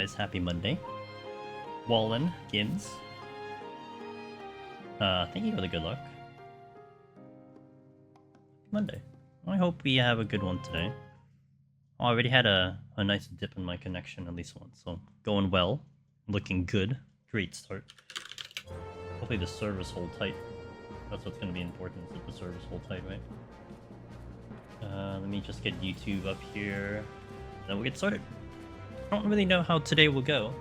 guys? Happy Monday. Wallen, Gims. Thank you for the good luck. Monday. I hope we have a good one today. I already had a nice dip in my connection at least once, so going well. Looking good. Great start. Hopefully the servers hold tight. That's what's going to be important, is that the servers hold tight, right? Let me just get YouTube up here, and then we'll get started. I don't really know how today will go.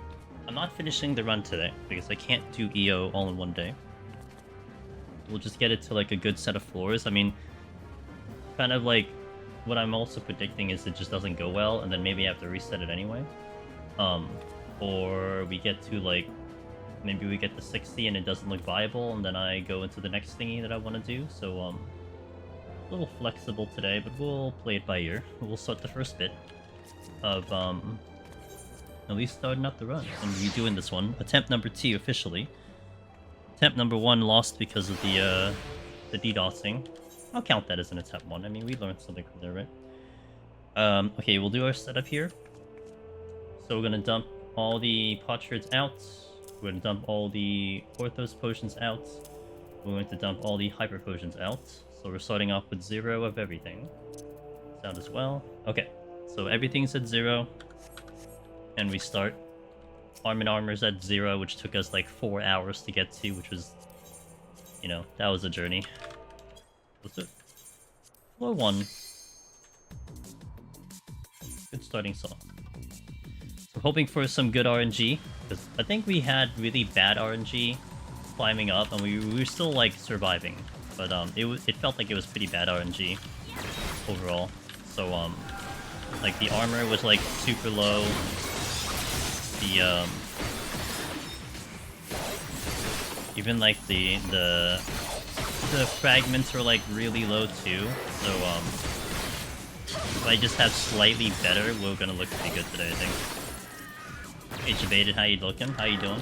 I'm not finishing the run today, because I can't do EO all in one day. We'll just get it to like a good set of floors. I mean, kind of like, what I'm also predicting is it just doesn't go well, and then maybe I have to reset it anyway. Or we get to like, maybe we get to 60 and it doesn't look viable, and then I go into the next thingy that I want to do. So, a little flexible today, but we'll play it by ear. We'll start the first bit of, at least starting up the run and redoing this one. Attempt number 2 officially. Attempt number 1 lost because of the DDoSing. I'll count that as an attempt 1. I mean, we learned something from there, right? Okay, we'll do our setup here. So we're gonna dump all the potsherds out. We're gonna dump all the Orthos potions out. We're going to dump all the hyper potions out. So we're starting off with 0 of everything. Sound as well. Okay, so everything's at 0. And we start. Armor's at 0, which took us like 4 hours to get to, which was, you know, that was a journey. What's it? Floor 1. Good starting song. So hoping for some good RNG, because I think we had really bad RNG climbing up, and we were still like surviving, but it felt like it was pretty bad RNG overall. So like the armor was like super low. The even like the fragments were like really low too. So if I just have slightly better, we're gonna look pretty good today, I think. Hey Jebaited, how you looking? How you doing?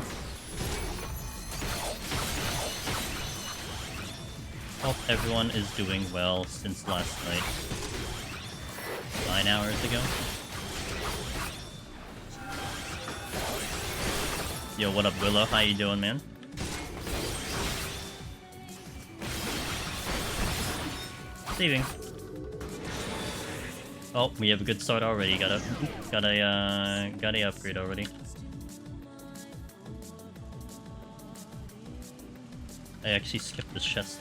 Hope everyone is doing well since last night. 9 hours ago. Yo, what up, Willow? How you doing, man? Saving. Oh, we have a good start already. Got a upgrade already. I actually skipped this chest.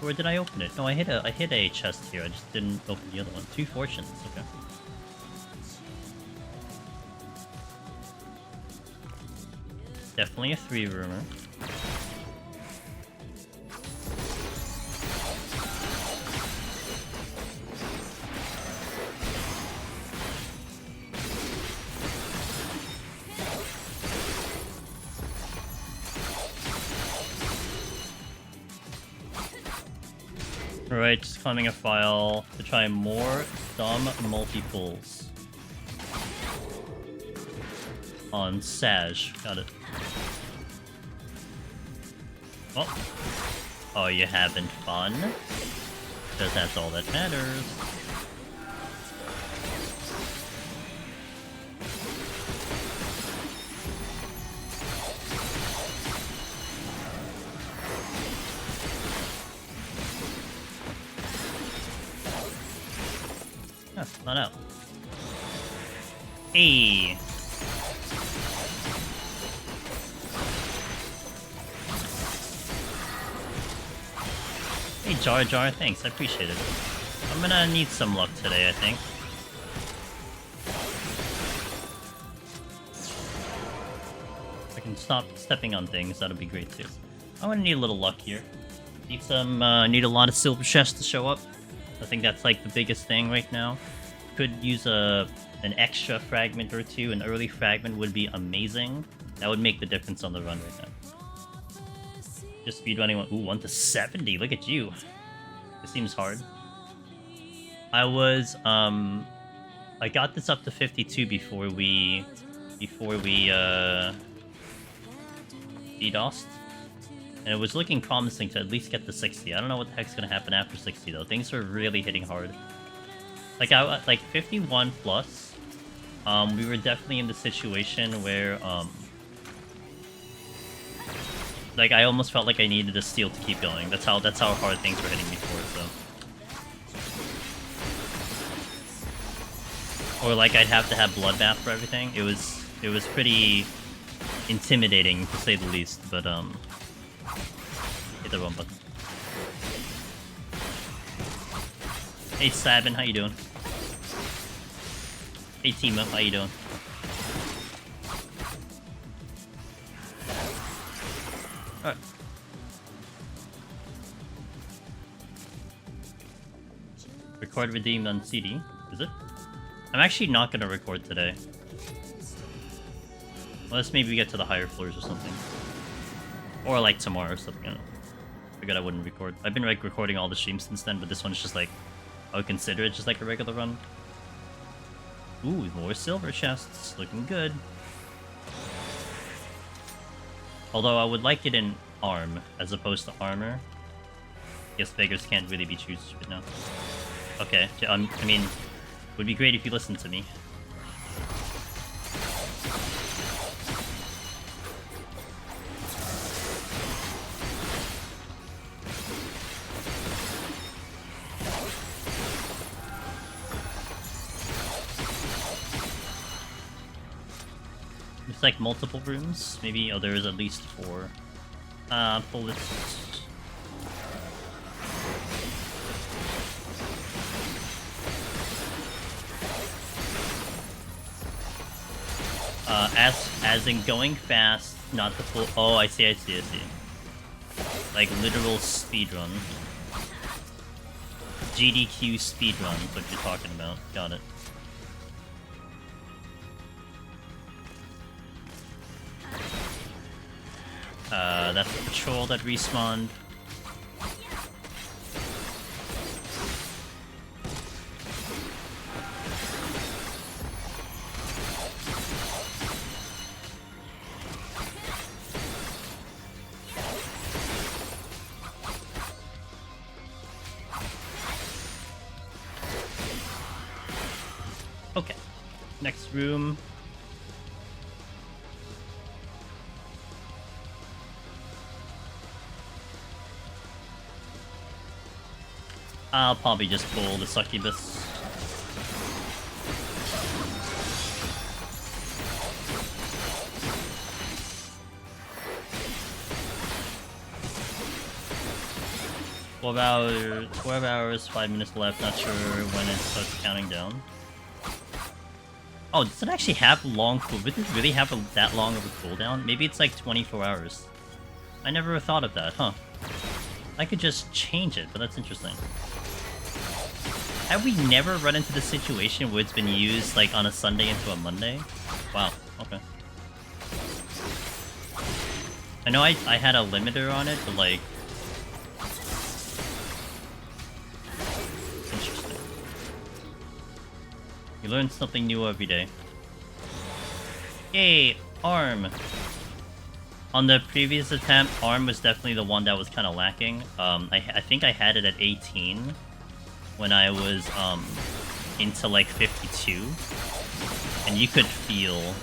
Or did I open it? No, I hit a chest here. I just didn't open the other one. 2 fortunes. Okay. Definitely a 3 rumor. Alright, just climbing a file to try more dumb multi-pulls. On Saj. Got it. Oh, you having fun? Because that's all that matters. Not out. Hey. Hey Jar Jar, thanks, I appreciate it. I'm gonna need some luck today, I think. If I can stop stepping on things, that'll be great too. I'm gonna need a little luck here. Need some, need a lot of silver chests to show up. I think that's like the biggest thing right now. Could use an extra fragment or 2. An early fragment would be amazing. That would make the difference on the run right now. Just speedrunning one. Ooh, 1 to 70. Look at you. This seems hard. I was I got this up to 52 before we DDoSed. And it was looking promising to at least get to 60. I don't know what the heck's gonna happen after 60 though. Things are really hitting hard. Like 51 plus We were definitely in the situation where, like, I almost felt like I needed a steal to keep going. That's how hard things were hitting me for, so. Or, like, I'd have to have Bloodbath for everything. It was pretty intimidating, to say the least, but, hit the wrong button. Hey, Sabin, how you doing? Hey, Tiamat, how you doing? Alright. Record redeemed on CD. Is it? I'm actually not gonna record today. Unless maybe we get to the higher floors or something. Or like tomorrow or something, I don't know. Figured I wouldn't record. I've been like recording all the streams since then, but this one's just like, I would consider it just like a regular run. Ooh, more silver chests. Looking good. Although I would like it in arm as opposed to armor. Guess beggars can't really be choosers right now. Okay, I mean, would be great if you listened to me. There's like multiple rooms. Maybe, oh, there is at least 4. Bullets. As in going fast, not the full. Oh, I see. Like literal speedrun. GDQ speedrun is what you're talking about. Got it. That's the patrol that respawned. Okay, next room. I'll probably just pull the succubus. About 12 hours, 5 minutes left. Not sure when it starts counting down. Oh, does it actually have long cool? Does it really have that long of a cooldown? Maybe it's like 24 hours. I never thought of that, huh? I could just change it, but that's interesting. Have we never run into the situation where it's been used like on a Sunday into a Monday? Wow, okay. I know I had a limiter on it, but like... Interesting. You learn something new every day. Yay, arm! On the previous attempt, arm was definitely the one that was kind of lacking. I think I had it at 18 when I was into like 52, and you could feel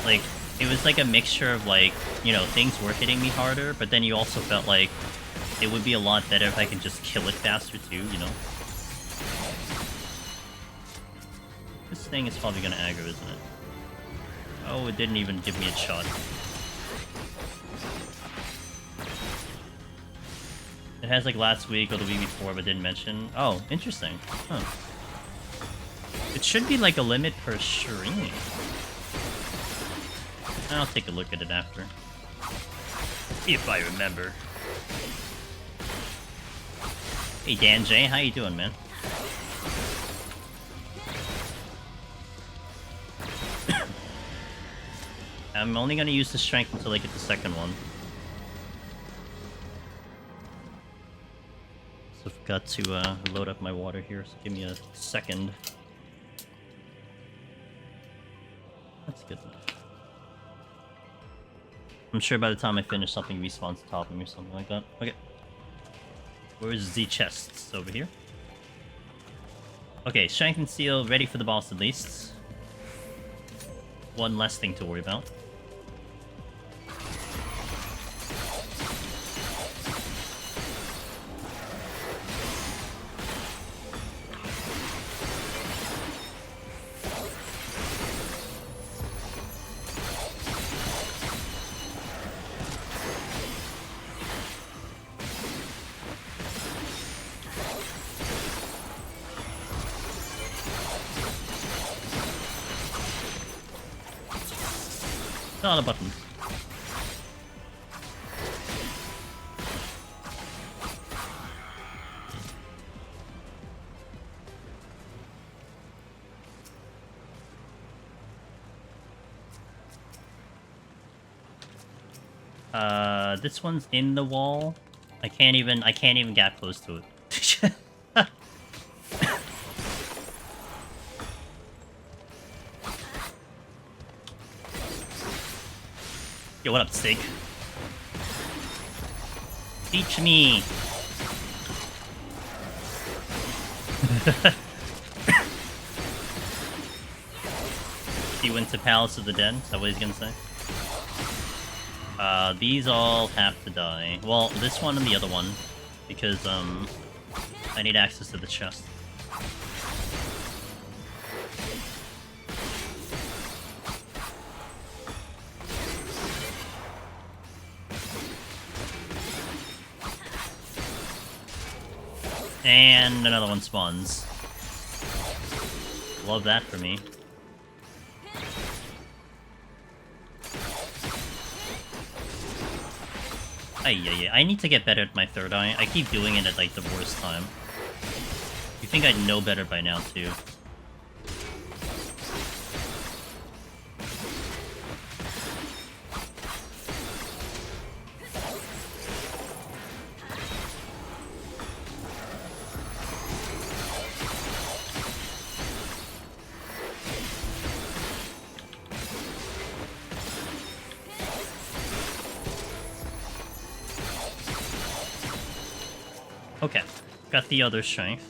like it was like a mixture of like, you know, things were hitting me harder, but then you also felt like it would be a lot better if I could just kill it faster too, you know? This thing is probably gonna aggro, isn't it? Oh, it didn't even give me a shot. It has like last week or the week before, but didn't mention. Oh, interesting. Huh. It should be like a limit per stream. I'll take a look at it after. If I remember. Hey Dan J, how you doing, man? I'm only gonna use the strength until I get the second one. So I've got to load up my water here, so give me a second. That's good. I'm sure by the time I finish, something respawns top of me or something like that. Okay. Where's the chests? Over here. Okay, strength and seal, ready for the boss at least. one less thing to worry about. Not a button. This one's in the wall. I can't even get close to it. Yo, what up, Sig? Teach me! He went to Palace of the Dead, is that what he's gonna say? These all have to die. Well, this one and the other one, because, I need access to the chest. And another one spawns. Love that for me. Yeah. I need to get better at my third eye. I keep doing it at, like, the worst time. You think I'd know better by now, too. Okay, got the other strength.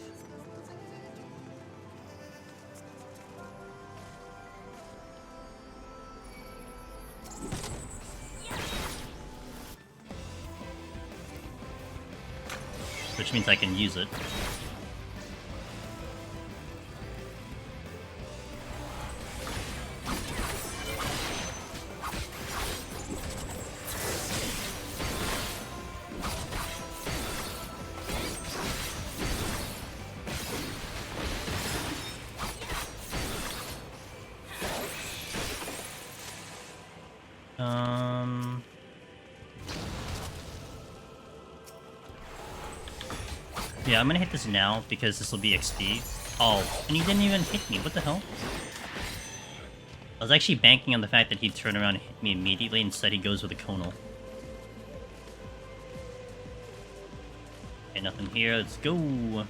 Which means I can use it. Yeah, I'm gonna hit this now, because this will be XP. Oh, and he didn't even hit me, what the hell? I was actually banking on the fact that he'd turn around and hit me immediately, instead he goes with a conal. Okay, nothing here, let's go!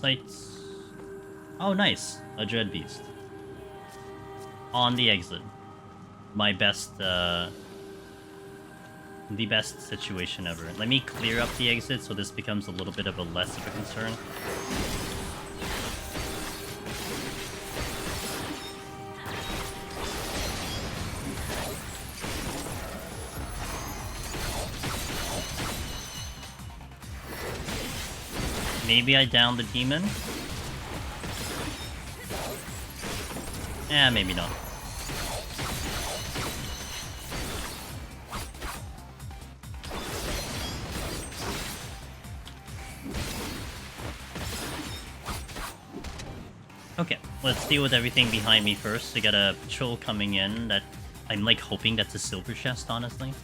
Sights. Oh, nice. A Dread Beast. On the exit. My best, the best situation ever. Let me clear up the exit so this becomes a little bit of a less of a concern. Maybe I down the demon? Eh, maybe not. Okay, let's deal with everything behind me first. I got a patrol coming in that I'm like hoping that's a silver chest, honestly.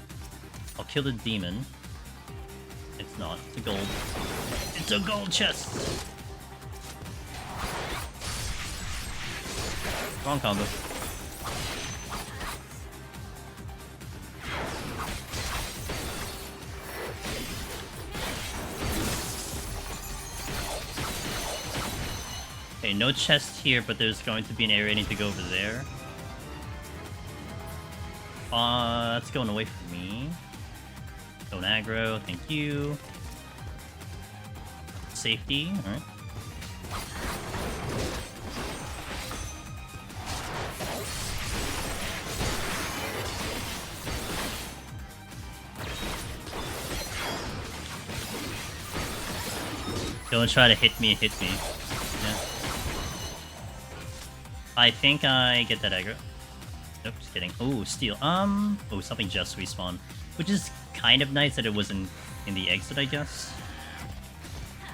I'll kill the demon. It's not, it's a gold. It's a gold chest! Wrong combo. Okay, no chest here, but there's going to be an area I need to go over there. That's going away from me. Don't aggro, thank you. Safety, alright. Don't try to hit me. Yeah. I think I get that aggro. Nope, just kidding. Oh, steal. Oh, something just respawned. Which is kind of nice that it wasn't in the exit, I guess.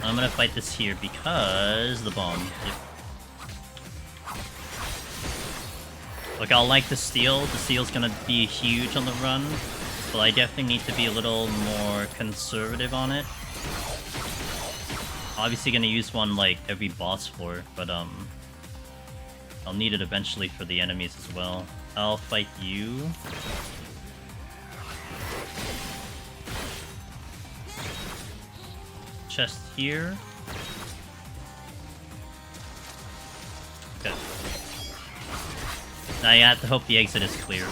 I'm gonna fight this here because the bomb. Yep. Look, I'll like the steal. The steal's gonna be huge on the run. But I definitely need to be a little more conservative on it. Obviously gonna use one like every boss floor, but I'll need it eventually for the enemies as well. I'll fight you. Chest here. Okay. Now you have to hope the exit is clear.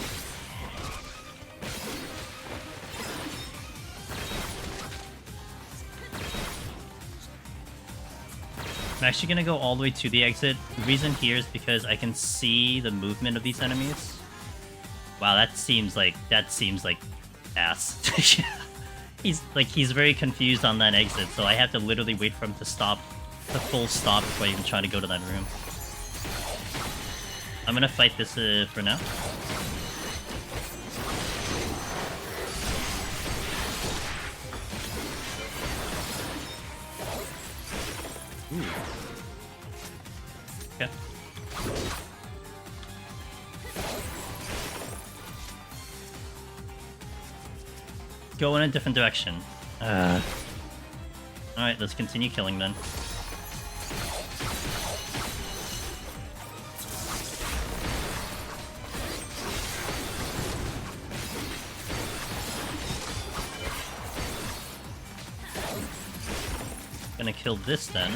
I'm actually gonna go all the way to the exit. The reason here is because I can see the movement of these enemies. Wow, that seems like ass. He's very confused on that exit, so I have to literally wait for him to stop, the full stop before I even try to go to that room. I'm gonna fight this for now. Ooh. Okay. Go in a different direction. Alright, let's continue killing then. Gonna kill this then,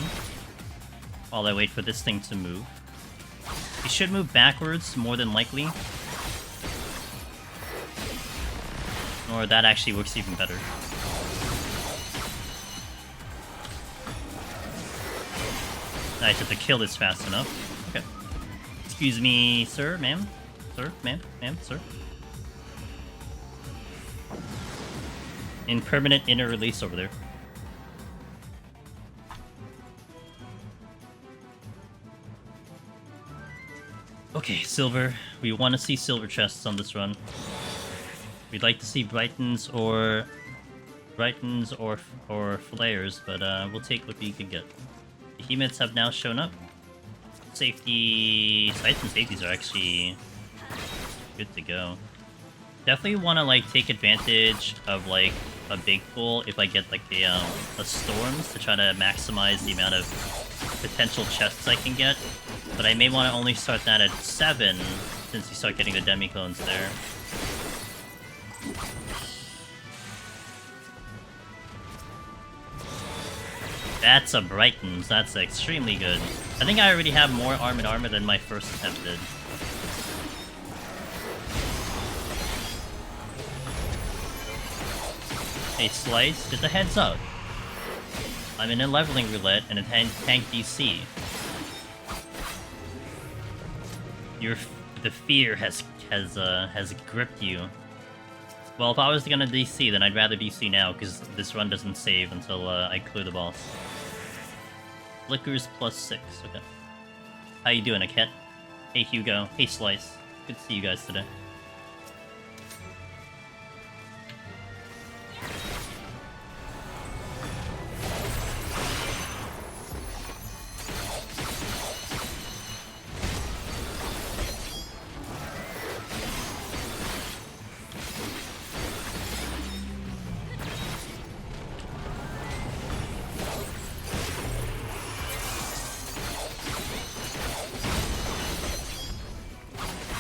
while I wait for this thing to move. He should move backwards, more than likely. Or that actually works even better. Nice, have to kill this fast enough. Okay. Excuse me, sir, ma'am. Sir, ma'am, sir. Impermanent inner release over there. Okay, silver. We want to see silver chests on this run. We'd like to see Brightons or flares, but we'll take what we can get. The Behemoths have now shown up. Safety sights and safeties are actually good to go. Definitely want to like take advantage of like a big pool if I get like a storms to try to maximize the amount of potential chests I can get. But I may want to only start that at 7 since you start getting the demi-clones there. That's a Brightons. That's extremely good. I think I already have more armored armor than my first attempt did. Hey, Slice, just a heads up. I'm in a leveling roulette and a tank DC. The fear has gripped you. Well, if I was gonna DC, then I'd rather DC now, because this run doesn't save until I clear the boss. Flickers +6, okay. How you doing, Aket? Hey, Hugo. Hey, Slice. Good to see you guys today.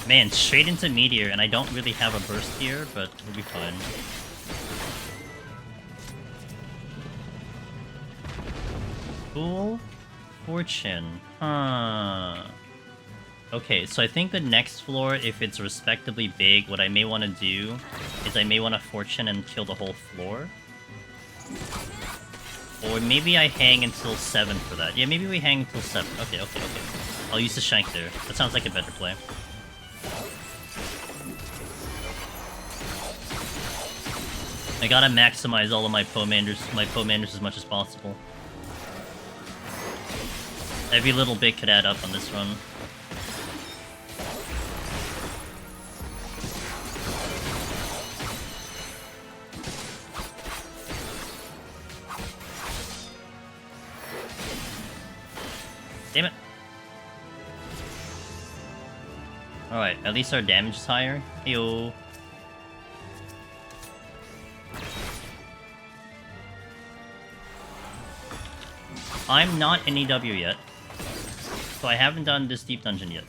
Man, straight into Meteor, and I don't really have a burst here, but we'll be fine. Cool. Fortune. Huh. Okay, so I think the next floor, if it's respectably big, what I may want to do is I may want to Fortune and kill the whole floor. Or maybe I hang until 7 for that. Yeah, maybe we hang until 7. Okay. I'll use the Shank there. That sounds like a better play. I gotta maximize all of my Pomanders as much as possible. Every little bit could add up on this run. Damn it. Alright, at least our damage is higher. Heyo. I'm not in EW yet, so I haven't done this deep dungeon yet.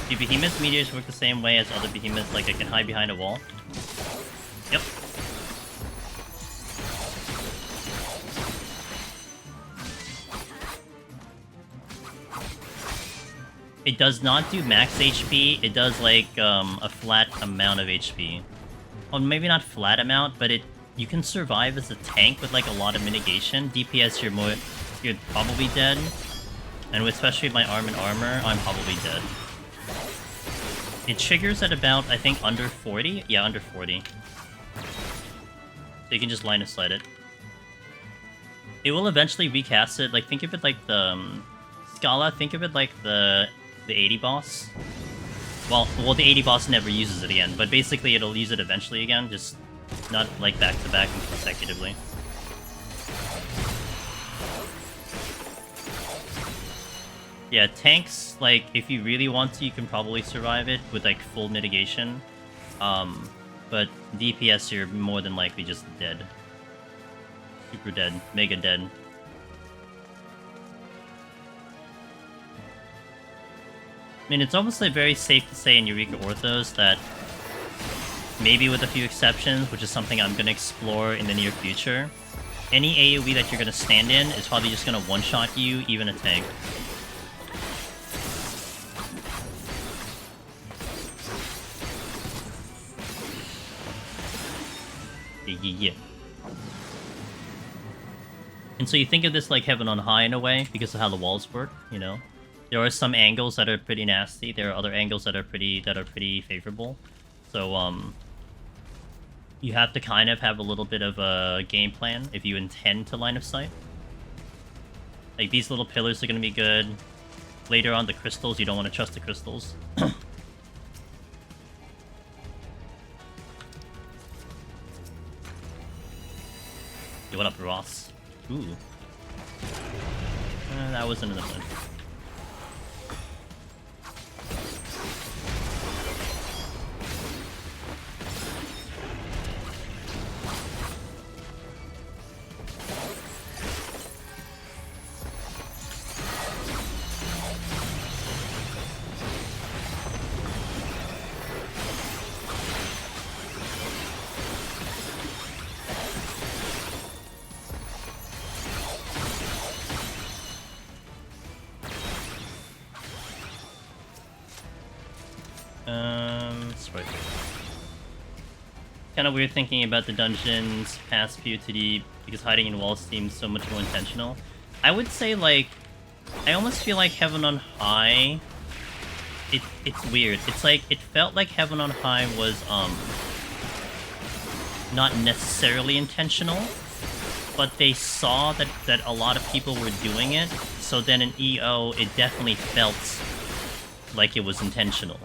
Do Behemoth Meteors work the same way as other Behemoths, like I can hide behind a wall? Yep. It does not do max HP, it does like a flat amount of HP. Well, maybe not flat amount, but you can survive as a tank with like a lot of mitigation. DPS you're probably dead. And especially with my arm and armor, I'm probably dead. It triggers at about, I think, under 40? Yeah, under 40. So you can just line of sight it. It will eventually recast it, like, think of it like the... Scala, think of it like the 80 boss. Well, the 80 boss never uses it again, but basically it'll use it eventually again, just not, like, back-to-back and consecutively. Yeah, tanks, like, if you really want to, you can probably survive it with, like, full mitigation. But DPS, you're more than likely just dead. Super dead. Mega dead. I mean, it's almost, like, very safe to say in Eureka Orthos that maybe with a few exceptions, which is something I'm going to explore in the near future, any AoE that you're going to stand in is probably just going to one-shot you, even a tank. Yeah. And so you think of this like Heaven on High in a way, because of how the walls work, you know? There are some angles that are pretty nasty, there are other angles that are pretty favorable. So, you have to kind of have a little bit of a game plan if you intend to line of sight. Like, these little pillars are going to be good. Later on, the crystals, you don't want to trust the crystals. Yo, what up, Ross? Ooh. That wasn't enough. Kind of weird thinking about the dungeons past POTD because hiding in walls seems so much more intentional. I would say, like, I almost feel like Heaven on High, it's weird. It's like, it felt like Heaven on High was, not necessarily intentional, but they saw that a lot of people were doing it, so then in EO, it definitely felt like it was intentional.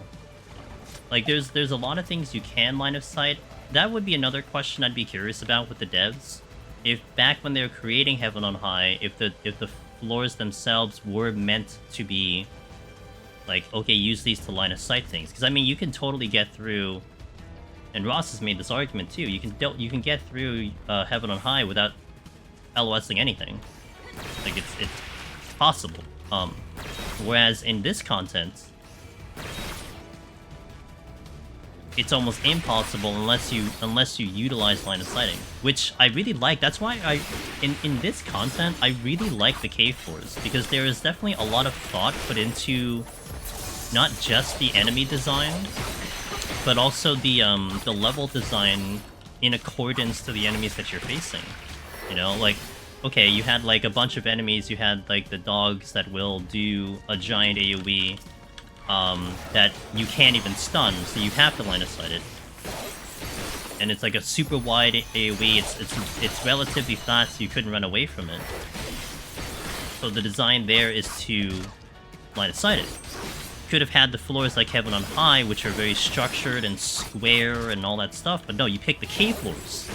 Like, there's a lot of things you can line of sight. That would be another question I'd be curious about with the devs. If back when they were creating Heaven on High, if the floors themselves were meant to be like, okay, use these to line of sight things. Because I mean, you can totally get through, and Ross has made this argument too. You can get through Heaven on High without LOSing anything. Like it's possible. Whereas in this content, it's almost impossible unless you utilize line of sighting, which I really like. That's why in this content I really like the cave floors, because there is definitely a lot of thought put into not just the enemy design, but also the level design in accordance to the enemies that you're facing. You know, like, okay, you had like a bunch of enemies. You had like the dogs that will do a giant AoE. That you can't even stun, so you have to line of sight it. And it's like a super wide AoE, it's relatively fast, so you couldn't run away from it. So the design there is to line of sight it. Could have had the floors like Heaven on High, which are very structured and square and all that stuff, but no, you pick the cave floors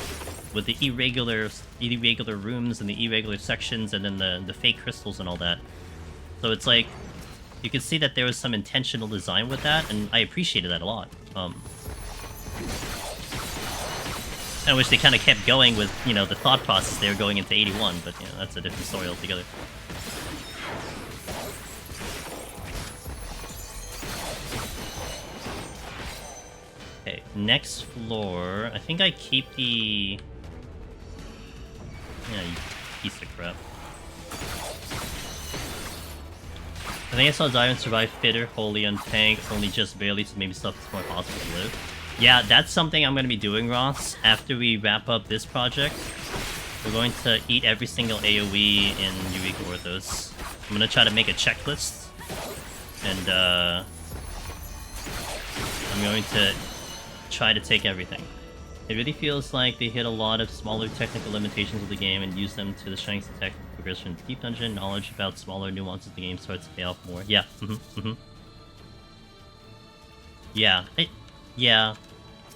with the irregular rooms and the irregular sections, and then the fake crystals and all that. So it's like, you can see that there was some intentional design with that, and I appreciated that a lot. I wish they kind of kept going with, you know, the thought process they were going into 81, but, you know, that's a different story altogether. Okay, next floor. I think I keep the... Yeah, you piece of crap. I think I saw Diamond survive Fitter, wholly untanked, only just barely, so maybe stuff is more possible to live. Yeah, that's something I'm going to be doing, Ross. After we wrap up this project, we're going to eat every single AoE in Eureka Orthos. I'm going to try to make a checklist, and I'm going to try to take everything. It really feels like they hit a lot of smaller technical limitations of the game and use them to the strengths of technical progression. Deep dungeon knowledge about smaller nuances of the game starts to pay off more. Yeah. Yeah. Yeah.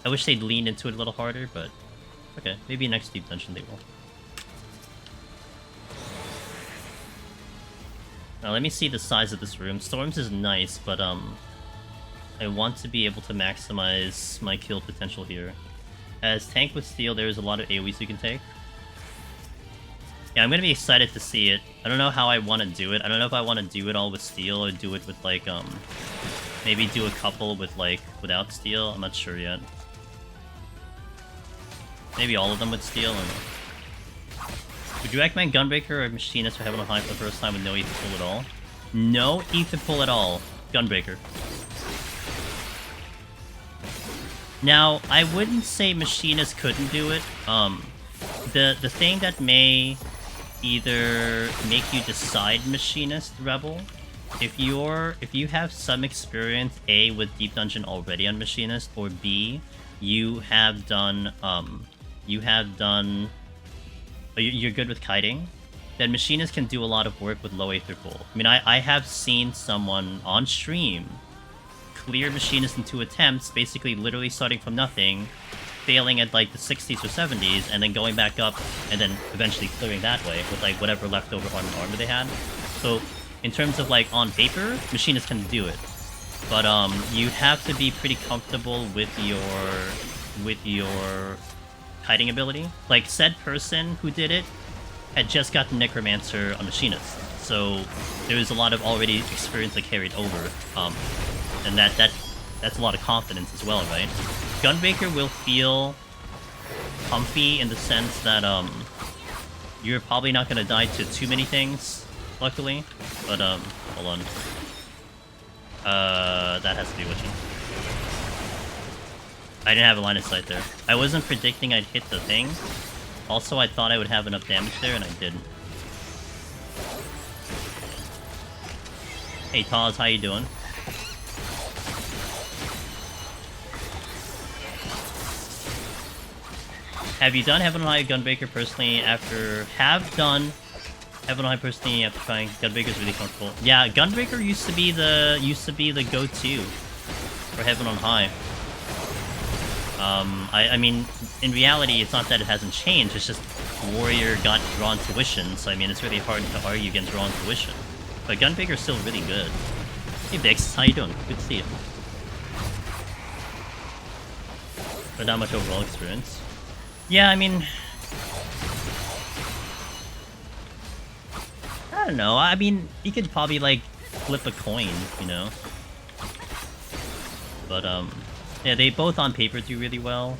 I wish they'd lean into it a little harder, but okay. Maybe next deep dungeon they will. Now let me see the size of this room. Storms is nice, but I want to be able to maximize my kill potential here. As tank with steel, there's a lot of AoEs you can take. Yeah, I'm gonna be excited to see it. I don't know how I want to do it. I don't know if I want to do it all with steel or do it with like maybe do a couple with like without steel. I'm not sure yet. Maybe all of them with steel. Or... Would you recommend Gunbreaker or Machinist for Heaven on High for the first time with no ether pull at all? No ether pull at all. Gunbreaker. Now, I wouldn't say Machinist couldn't do it. The thing that may either make you decide Machinist Rebel, if you have some experience A with Deep Dungeon already on Machinist, or B, you're good with kiting, then Machinist can do a lot of work with low Aether Pull. I mean, I have seen someone on stream clear Machinist in 2 attempts, basically literally starting from nothing, failing at like the 60s or 70s, and then going back up, and then eventually clearing that way with like whatever leftover armor they had. So in terms of like on paper, Machinist can do it, but you have to be pretty comfortable with your kiting ability. Like said person who did it had just gotten Necromancer on Machinist, so there was a lot of already experience that carried over. And that's a lot of confidence as well, right? Gunbreaker will feel comfy in the sense that you're probably not gonna die to too many things, luckily. But hold on. That has to be witching. I didn't have a line of sight there. I wasn't predicting I'd hit the thing. Also, I thought I would have enough damage there, and I didn't. Hey Taz, how you doing? Have you done Heaven on High Gunbreaker personally after... Have done Heaven on High personally after trying. Gunbreaker's really comfortable. Yeah, Gunbreaker used to be the go-to for Heaven on High. I mean, in reality, it's not that it hasn't changed, it's just Warrior got Raw Intuition, so I mean, it's really hard to argue against Raw Intuition. But Gunbreaker's still really good. Hey Bix, how you doing? Good to see you. But not much overall experience. Yeah, I mean... I don't know, I mean, you could probably, like, flip a coin, you know? But, Yeah, they both on paper do really well.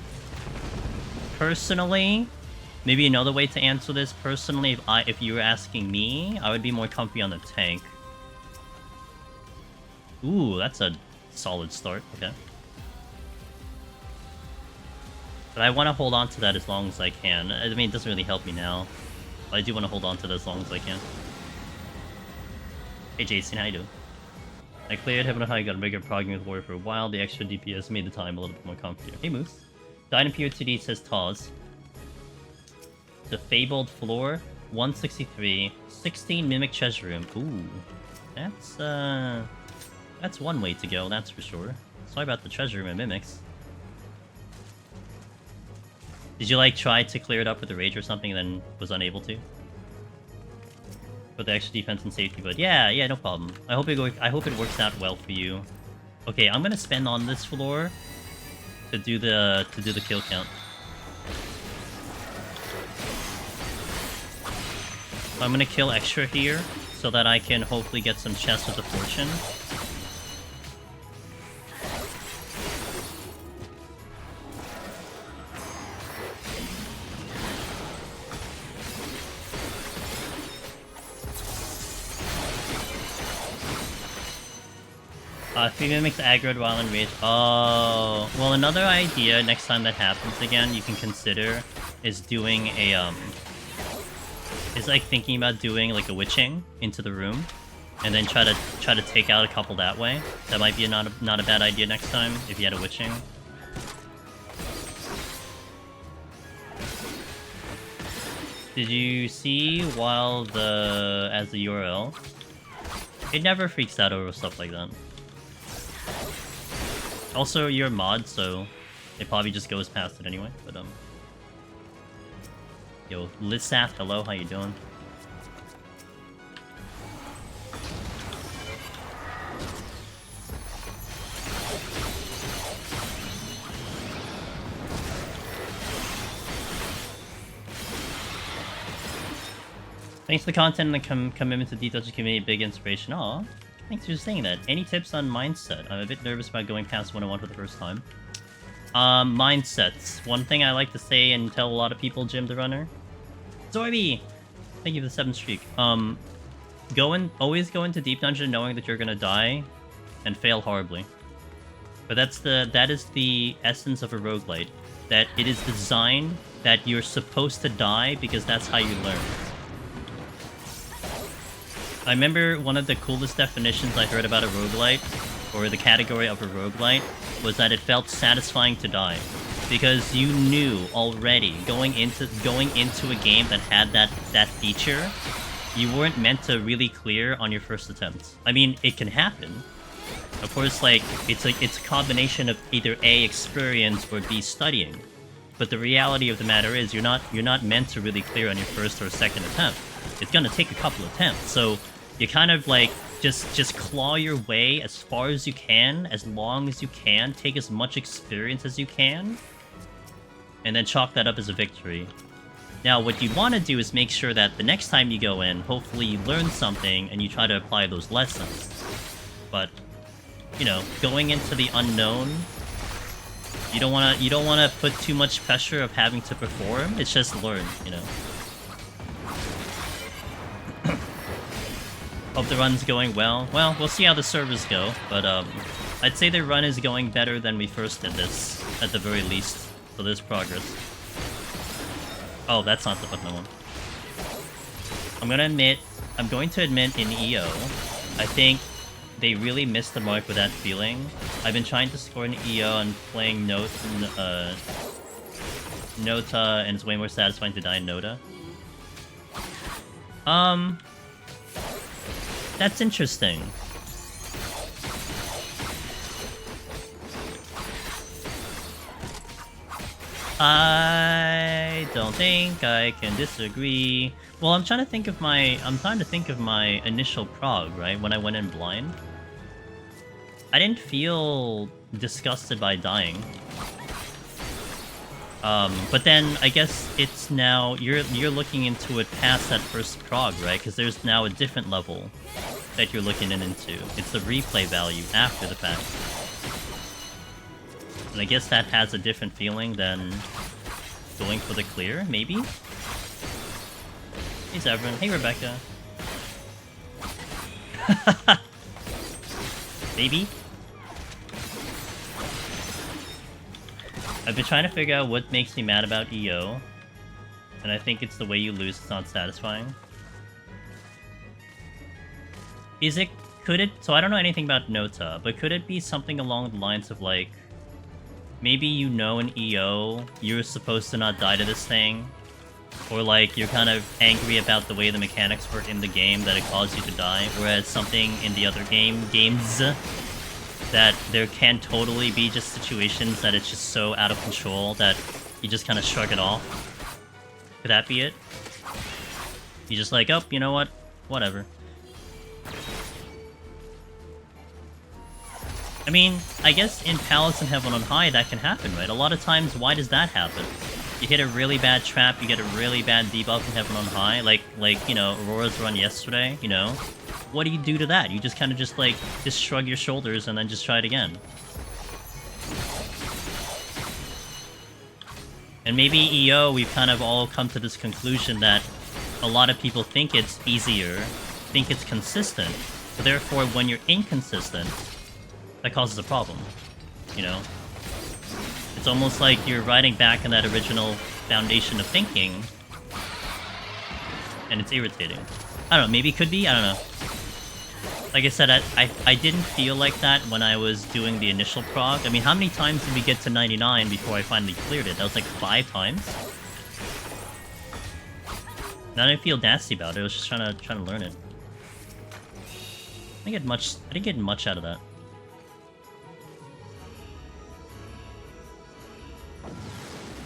Personally, maybe another way to answer this, personally, if you were asking me, I would be more comfy on the tank. Ooh, that's a solid start, okay. But I want to hold on to that as long as I can. I mean, it doesn't really help me now. But I do want to hold on to that as long as I can. Hey Jason, how you doing? I cleared Heaven of High, got a bigger progging with Warrior for a while. The extra DPS made the time a little bit more comfier. Hey Moose. Died in PO2D says Taz. The Fabled Floor, 163. 16 Mimic Treasure Room. Ooh. That's one way to go, that's for sure. Sorry about the Treasure Room and Mimics. Did you, like, try to clear it up with a Rage or something and then was unable to? For the extra defense and safety, but yeah, no problem. I hope it works out well for you. Okay, I'm gonna spend on this floor to do the kill count. I'm gonna kill extra here so that I can hopefully get some chests with the fortune. Three mimics aggroed while in rage. Oh, well, another idea next time that happens again you can consider is doing a is like thinking about doing like a witching into the room, and then try to take out a couple that way. That might be not a bad idea next time if you had a witching. Did you see while as the URL? It never freaks out over stuff like that. Also, you're a mod, so it probably just goes past it anyway, but yo, Lizsath, hello, how you doing? Thanks for the content and the commitment to detail to community, big inspiration. Aw. Thanks for saying that. Any tips on mindset? I'm a bit nervous about going past 101 for the first time. Mindsets. One thing I like to say and tell a lot of people, Jim the Runner. Zorby! Thank you for the 7th streak. Always go into Deep Dungeon knowing that you're gonna die and fail horribly. But that is the essence of a roguelite. That it is designed that you're supposed to die because that's how you learn. I remember one of the coolest definitions I heard about a roguelite, or the category of a roguelite, was that it felt satisfying to die. Because you knew already, going into a game that had that feature, you weren't meant to really clear on your first attempt. I mean, it can happen. Of course, like, it's a combination of either A, experience, or B, studying. But the reality of the matter is, you're not meant to really clear on your first or second attempt. It's gonna take a couple attempts, so you kind of like just claw your way as far as you can, as long as you can, take as much experience as you can, and then chalk that up as a victory. Now, what you want to do is make sure that the next time you go in, hopefully you learn something and you try to apply those lessons. But, you know, going into the unknown, you don't want to put too much pressure of having to perform. It's just learn, you know. Hope the run's going well. Well, we'll see how the servers go, but I'd say the run is going better than we first did this, at the very least. So there's progress. Oh, that's not the button I want. I'm going to admit in EO, I think they really missed the mark with that feeling. I've been trying to score in EO and playing Nota, and it's way more satisfying to die in Nota. That's interesting. I don't think I can disagree. Well, I'm trying to think of my initial prog, right? When I went in blind. I didn't feel disgusted by dying. But then I guess it's now you're looking into it past that first prog, right? Because there's now a different level that you're looking into. It's the replay value after the fact. And I guess that has a different feeling than going for the clear, maybe? Hey Zevran, hey Rebecca. Maybe? I've been trying to figure out what makes me mad about EO. And I think it's the way you lose, it's not satisfying. Could it, so I don't know anything about Nota, but could it be something along the lines of like, maybe you know in EO, you're supposed to not die to this thing, or like you're kind of angry about the way the mechanics work in the game that it caused you to die, whereas something in the other games, that there can totally be just situations that it's just so out of control that you just kind of shrug it off. Could that be it? You just like, oh, you know what? Whatever. I mean, I guess in Palace and Heaven on High that can happen, right? A lot of times, why does that happen? You hit a really bad trap, you get a really bad debuff in Heaven on High, like you know, Aurora's run yesterday, you know? What do you do to that? You just kind of just, like, just shrug your shoulders and then just try it again. And maybe EO, we've kind of all come to this conclusion that a lot of people think it's easier, think it's consistent, so therefore when you're inconsistent, that causes a problem, you know? It's almost like you're riding back on that original foundation of thinking, and it's irritating. I don't know, maybe it could be? I don't know. Like I said, I didn't feel like that when I was doing the initial prog. I mean, how many times did we get to 99 before I finally cleared it? That was like 5 times? And I didn't feel nasty about it, I was just trying to learn it. I didn't get much out of that.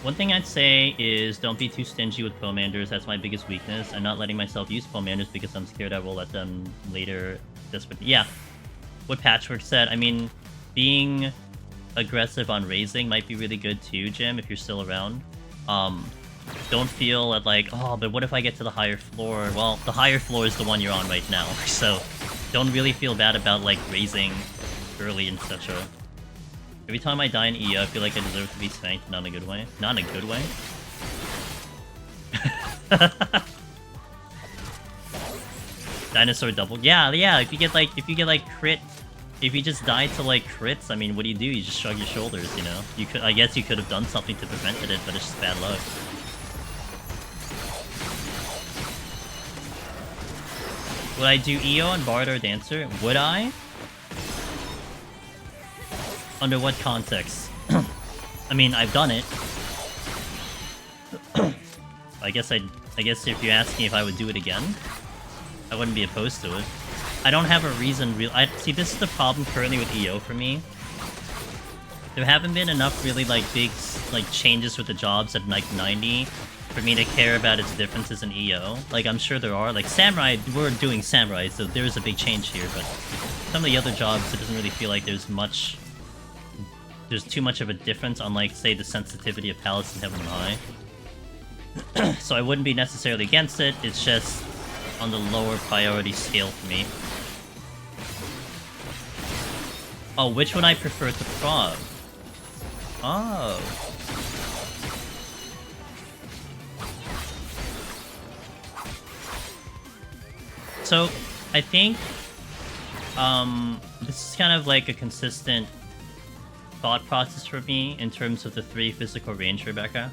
One thing I'd say is don't be too stingy with Pomanders. That's my biggest weakness. I'm not letting myself use Pomanders because I'm scared I will let them later. Yeah, what Patchwork said. I mean, being aggressive on raising might be really good too, Jim, if you're still around. Don't feel like, oh, but what if I get to the higher floor? Well, the higher floor is the one you're on right now, so don't really feel bad about, like, raising early in such a... Every time I die in EO, I feel like I deserve to be spanked, not in a good way. Not in a good way? Dinosaur double. Yeah, if you get like crit, if you just die to like crits, I mean, what do? You just shrug your shoulders, you know? I guess you could have done something to prevent it, but it's just bad luck. Would I do EO on Bard or Dancer? Would I? Under what context? I mean, I've done it. I guess if you ask me if I would do it again, I wouldn't be opposed to it. I don't have a reason see, this is the problem currently with EO for me. There haven't been enough really, like, big, like, changes with the jobs at, like, 90 for me to care about its differences in EO. Like, I'm sure there are. Like, Samurai, we're doing Samurai, so there is a big change here, but some of the other jobs, it doesn't really feel like there's too much of a difference on, like, say, the sensitivity of Palace and Heaven and High. So I wouldn't be necessarily against it, it's just on the lower priority scale for me. Oh, which would I prefer to prog? Oh. So, I think, this is kind of like a consistent thought process for me in terms of the 3 physical range, Rebecca.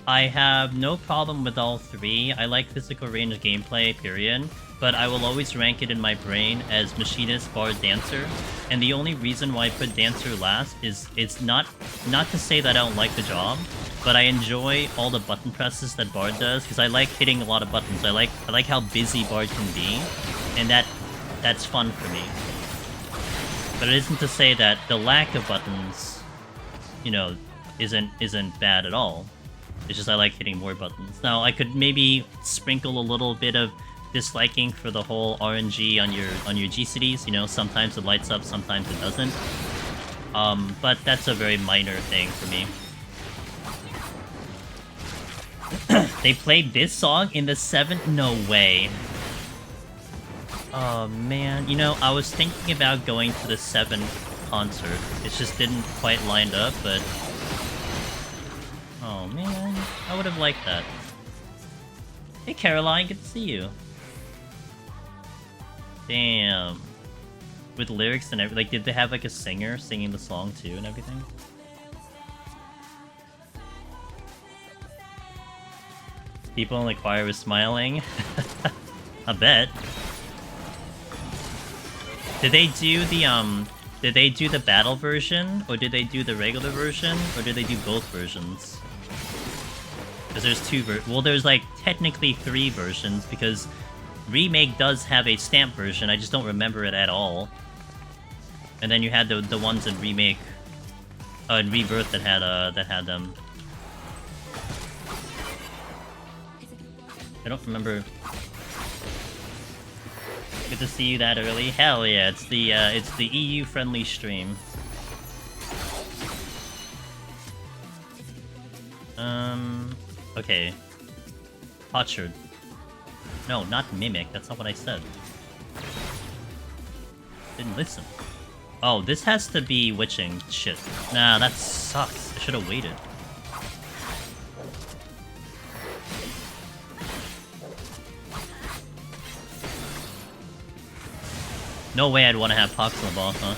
I have no problem with all 3. I like physical range gameplay, period. But I will always rank it in my brain as Machinist, Bard, Dancer. And the only reason why I put Dancer last is it's not to say that I don't like the job, but I enjoy all the button presses that Bard does, because I like hitting a lot of buttons. I like how busy Bard can be, and that's fun for me. But it isn't to say that the lack of buttons, you know, isn't bad at all. It's just I like hitting more buttons. Now, I could maybe sprinkle a little bit of disliking for the whole RNG on your GCDs, you know, sometimes it lights up, sometimes it doesn't. But that's a very minor thing for me. They played this song in the 7th? No way. Oh man, you know, I was thinking about going to the 7th concert. It just didn't quite line up, but... Oh man, I would have liked that. Hey Caroline, good to see you. Damn. With lyrics and everything, like, did they have like a singer singing the song too and everything? People in the choir were smiling. I bet. Did they do the battle version, or did they do the regular version, or did they do both versions? Because there's two well, there's like technically 3 versions, because Remake does have a stamp version, I just don't remember it at all. And then you had the ones in Remake, in Rebirth that had them. I don't remember. Good to see you that early. Hell yeah, it's the EU friendly stream. Okay. Potsherd. No, not Mimic, that's not what I said. Didn't listen. Oh, this has to be Witching. Shit. Nah, that sucks. I should have waited. No way I'd want to have Pox on the boss, huh?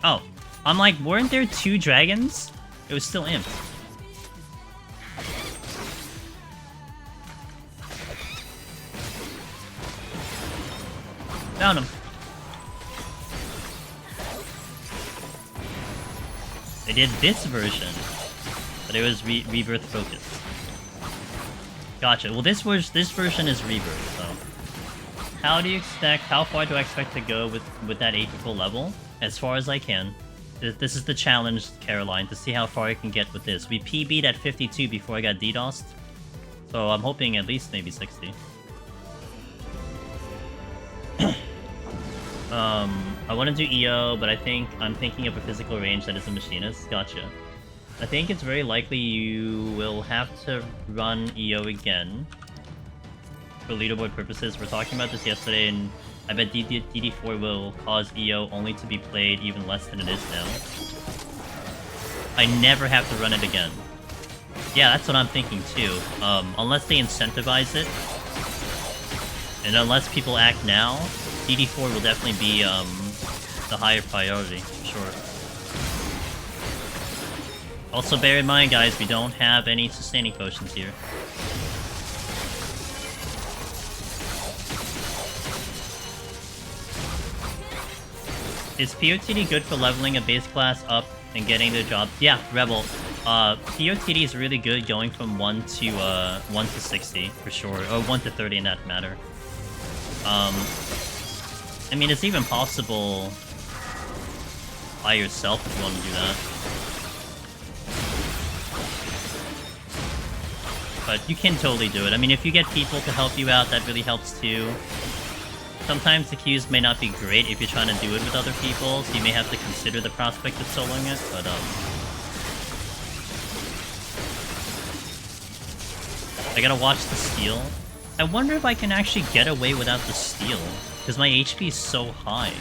Oh, I'm like, weren't there 2 dragons? It was still Imp. Found him. They did this version, but it was Rebirth focused. Gotcha. Well, this version is Rebirth, so how far do I expect to go with that April level? As far as I can. This is the challenge, Caroline, to see how far I can get with this. We PB'd at 52 before I got DDoSed, so I'm hoping at least maybe 60. I want to do EO, but I'm thinking of a physical range that is a machinist. Gotcha. I think it's very likely you will have to run EO again for leaderboard purposes. We're talking about this yesterday, and I bet DD4 will cause EO only to be played even less than it is now. I never have to run it again. Yeah, that's what I'm thinking too. Unless they incentivize it, and unless people act now, DD4 will definitely be the higher priority, for sure. Also bear in mind, guys, we don't have any sustaining potions here. Is POTD good for leveling a base class up and getting the job? Yeah, Rebel. POTD is really good going from 1 to 60, for sure. Or 1 to 30 in that matter. I mean, it's even possible by yourself if you want to do that. But you can totally do it. I mean, if you get people to help you out, that really helps too. Sometimes the queues may not be great if you're trying to do it with other people, so you may have to consider the prospect of soloing it, but I gotta watch the steal. I wonder if I can actually get away without the steal, because my HP is so high.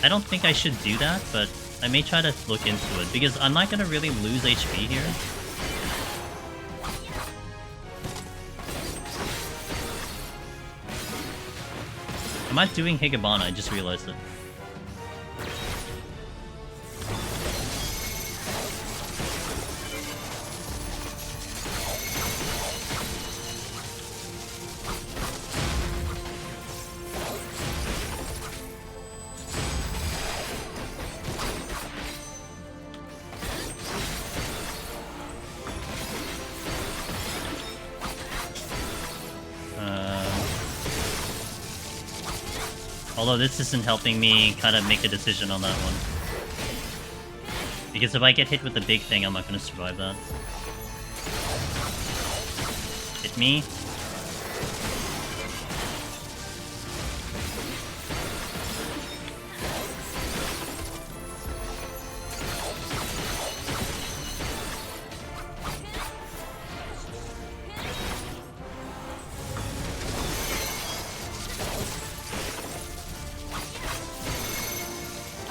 I don't think I should do that, but I may try to look into it, because I'm not gonna really lose HP here. I'm not doing Higabana, I just realized it. Although this isn't helping me kind of make a decision on that one. Because if I get hit with the big thing, I'm not going to survive that. Hit me.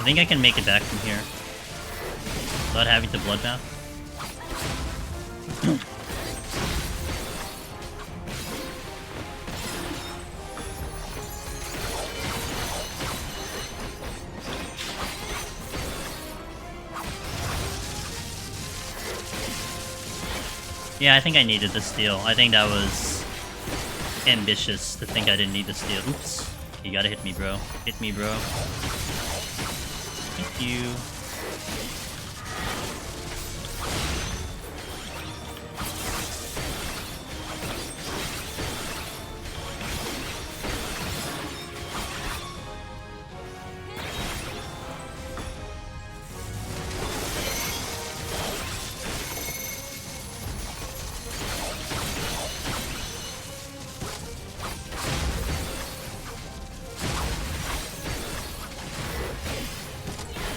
think I can make it back from here without having to bloodbath. Yeah, I think I needed the steal. I think that was ambitious to think I didn't need the steal. Oops. You gotta hit me, bro. Hit me, bro. Thank you.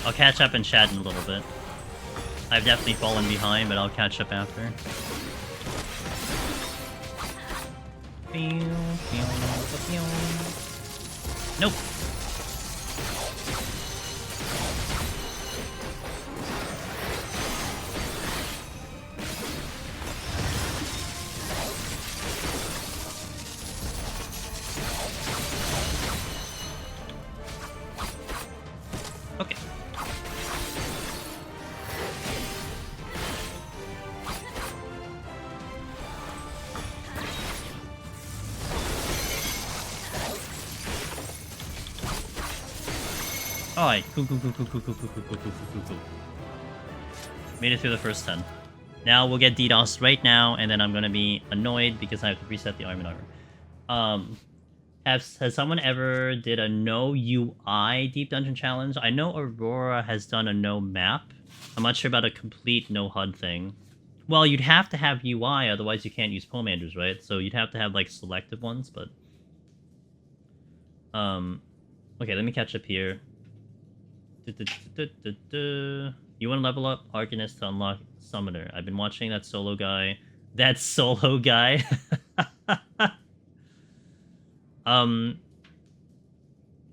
I'll catch up and chat in a little bit. I've definitely fallen behind, but I'll catch up after. Nope. Okay. Alright, cool. Made it through the first 10. Now we'll get DDoS right now, and then I'm gonna be annoyed because I have to reset the arm and armor. Has someone ever did a no UI deep dungeon challenge? I know Aurora has done a no map. I'm not sure about a complete no HUD thing. Well, you'd have to have UI, otherwise you can't use Pomanders, right? So you'd have to have like selective ones, but okay, let me catch up here. You want to level up Arcanist to unlock Summoner. I've been watching that solo guy. That solo guy.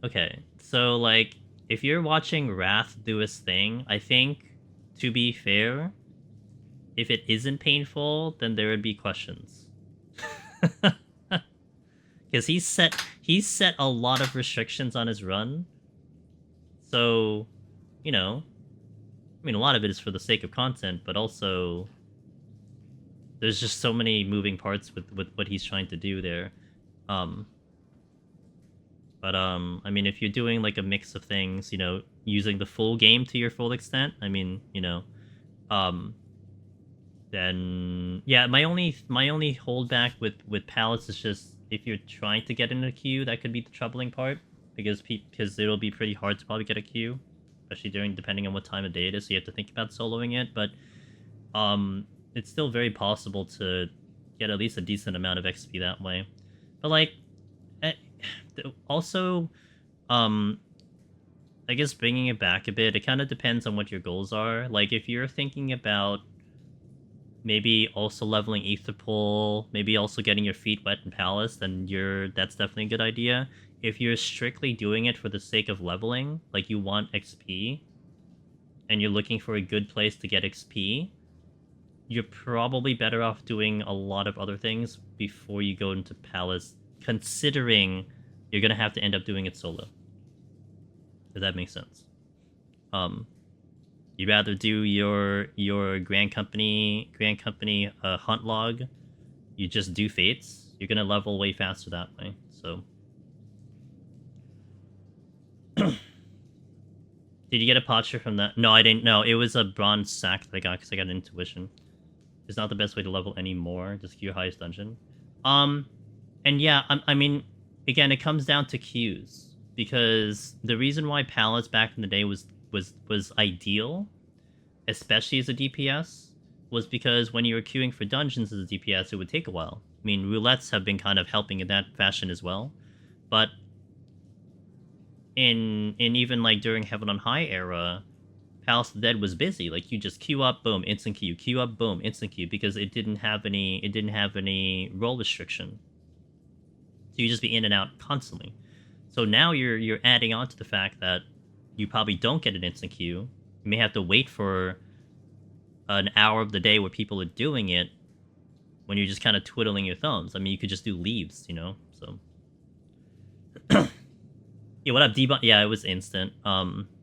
Okay, so like if you're watching Wrath do his thing, I think to be fair, if it isn't painful, then there would be questions. Because he's set a lot of restrictions on his run. So, you know, I mean, a lot of it is for the sake of content, but also there's just so many moving parts with what he's trying to do there. I mean, if you're doing like a mix of things, you know, using the full game to your full extent, I mean, you know, then yeah, my only holdback with pallets is just if you're trying to get in a queue, that could be the troubling part. Because it'll be pretty hard to probably get a queue, especially depending on what time of day it is, so you have to think about soloing it, but it's still very possible to get at least a decent amount of XP that way. But like, also, I guess bringing it back a bit, it kind of depends on what your goals are. Like, if you're thinking about maybe also leveling Aetherpool, maybe also getting your feet wet in Palace, then that's definitely a good idea. If you're strictly doing it for the sake of leveling, like you want XP, and you're looking for a good place to get XP, you're probably better off doing a lot of other things before you go into Palace, considering you're going to have to end up doing it solo. Does that make sense? You'd rather do your Grand Company hunt log, you just do Fates, you're going to level way faster that way, so... Did you get a posture from that? No, I didn't. No, it was a bronze sack that I got because I got an intuition. It's not the best way to level anymore. Just queue your highest dungeon. And yeah, I mean, again, it comes down to queues, because the reason why Palace back in the day was ideal, especially as a DPS, was because when you were queuing for dungeons as a DPS, it would take a while. I mean, roulettes have been kind of helping in that fashion as well, but in even like during Heaven on High era, Palace of the Dead was busy. Like, you just queue up, boom, instant queue, queue up, boom, instant queue, because it didn't have any roll restriction. So you just be in and out constantly. So now you're adding on to the fact that you probably don't get an instant queue. You may have to wait for an hour of the day where people are doing it when you're just kind of twiddling your thumbs. I mean, you could just do leaves, you know? So... Yeah, what up, Debon? Yeah, it was instant.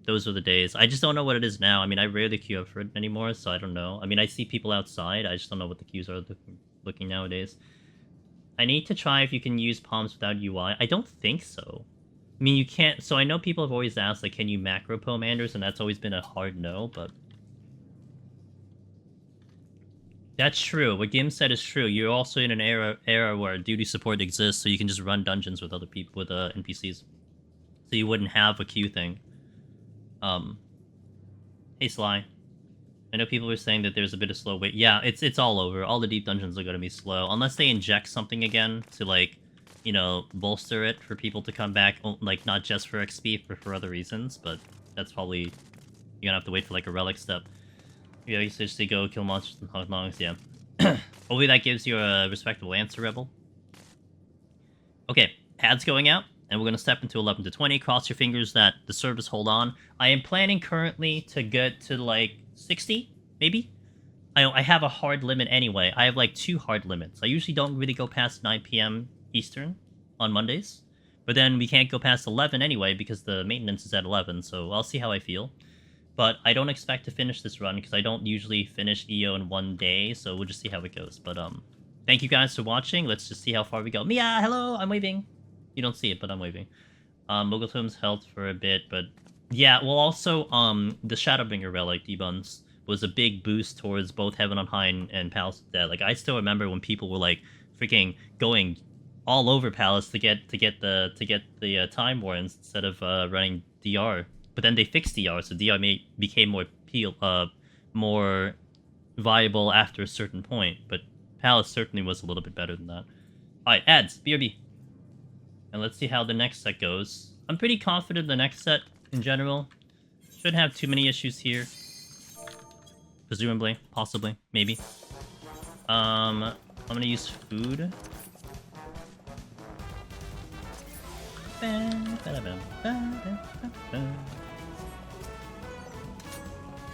Those were the days. I just don't know what it is now. I mean, I rarely queue up for it anymore, so I don't know. I mean, I see people outside. I just don't know what the queues are looking nowadays. I need to try if you can use palms without UI. I don't think so. I mean, you can't... So I know people have always asked, like, can you macro pomanders, and that's always been a hard no, but... That's true. What Gim said is true. You're also in an era where duty support exists, so you can just run dungeons with other people, with NPCs. So you wouldn't have a queue thing. Hey Sly. I know people were saying that there's a bit of slow wait. Yeah, it's all over. All the deep dungeons are going to be slow. Unless they inject something again to, like, you know, bolster it for people to come back. Like, not just for XP, but for other reasons. But that's probably... You're going to have to wait for, like, a relic step. Yeah, you seriously go kill monsters and hog longs, yeah. Hopefully that gives you a respectable answer, Rebel. Okay, ads going out. And we're going to step into 11 to 20. Cross your fingers that the servers hold on. I am planning currently to get to, like, 60, maybe? I have a hard limit anyway. I have, like, 2 hard limits. I usually don't really go past 9 p.m. Eastern on Mondays. But then we can't go past 11 anyway because the maintenance is at 11, so I'll see how I feel. But I don't expect to finish this run because I don't usually finish EO in one day, so we'll just see how it goes. But, thank you guys for watching. Let's just see how far we go. Mia, hello! I'm waving. You don't see it, but I'm waving. Mogultum's held for a bit, but... Yeah, well, also, the Shadowbringer relic, debuns, was a big boost towards both Heaven on High and Palace of Dead. Like, I still remember when people were, like, freaking going all over Palace to get the Time Warrens instead of running DR. But then they fixed DR, so DR became more viable after a certain point. But Palace certainly was a little bit better than that. Alright, ads, BRB. And let's see how the next set goes. I'm pretty confident the next set, in general. Shouldn't have too many issues here. Presumably. Possibly. Maybe. I'm gonna use food.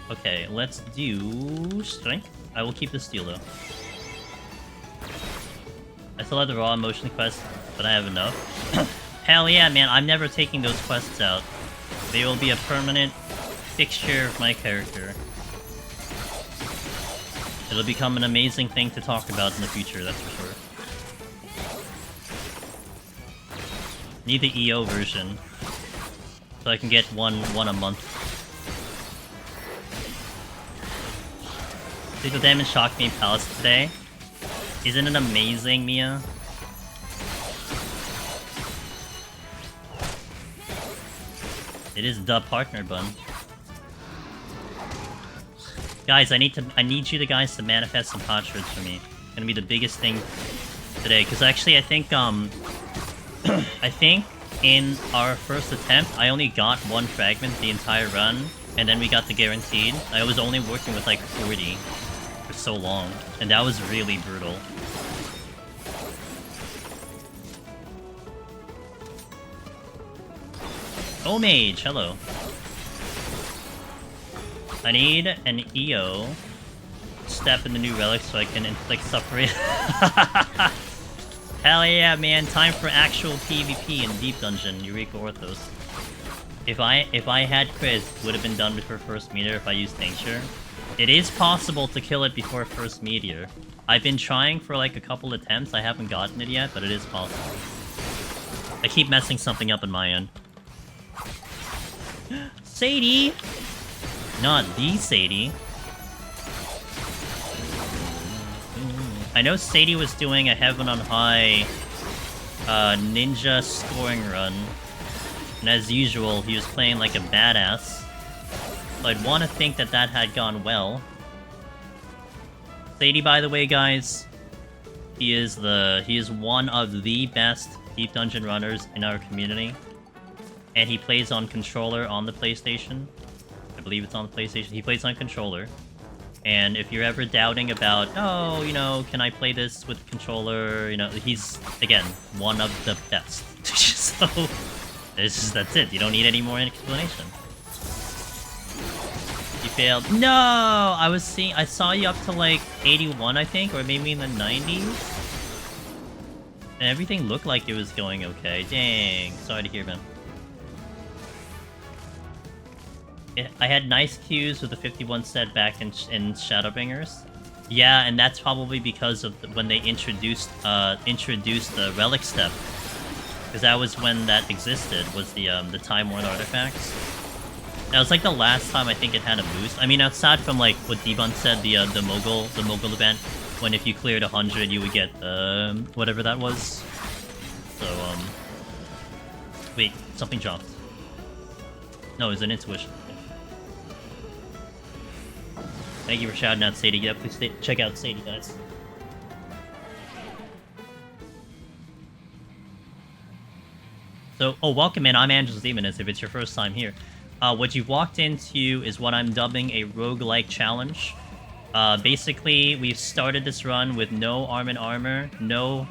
Okay, let's do strength. I will keep the steel, though. I still have the raw emotion quest, but I have enough. Hell yeah, man, I'm never taking those quests out. They will be a permanent fixture of my character. It'll become an amazing thing to talk about in the future, that's for sure. Need the EO version, so I can get one a month. See the damage shocked me in Palace today? Isn't it amazing, Mia? It is the partner bun. Guys, I need you guys to manifest some hot shirts for me. It's gonna be the biggest thing today, because actually I think I think in our first attempt I only got 1 fragment the entire run, and then we got the guaranteed. I was only working with like 40 for so long, and that was really brutal. Oh, mage, hello. I need an EO step in the new relic so I can inflict suffering. Hell yeah, man! Time for actual PvP in Deep Dungeon, Eureka Orthos. If I had Chris, would have been done before first meteor if I used Tincture. It is possible to kill it before first meteor. I've been trying for like a couple attempts. I haven't gotten it yet, but it is possible. I keep messing something up on my end. Sadie! Not the Sadie. I know Sadie was doing a Heaven on High ninja scoring run. And as usual, he was playing like a badass. So I'd want to think that that had gone well. Sadie, by the way, guys, he is one of the best Deep Dungeon runners in our community. And he plays on controller on the PlayStation. I believe it's on the PlayStation. He plays on controller. And if you're ever doubting about, oh, you know, can I play this with controller? You know, he's, again, one of the best. So, that's it. You don't need any more explanation. failed. No! I saw you up to like 81, I think, or maybe in the 90s. And everything looked like it was going okay. Dang. Sorry to hear, man. I had nice queues with the 51 set back in Shadowbringers. Yeah, and that's probably because of when they introduced the relic step. Because that was when that existed, was the Time Worn artifacts. That was like the last time I think it had a boost. I mean, outside from like what Devon said, the Mogul event, when if you cleared 100, you would get whatever that was. So wait, something dropped. No, it was an intuition. Thank you for shouting out Sadie. Yeah, please check out Sadie, guys. So, welcome in. I'm Angela's Demoness, if it's your first time here. What you've walked into is what I'm dubbing a roguelike challenge. Basically, we've started this run with no armor, no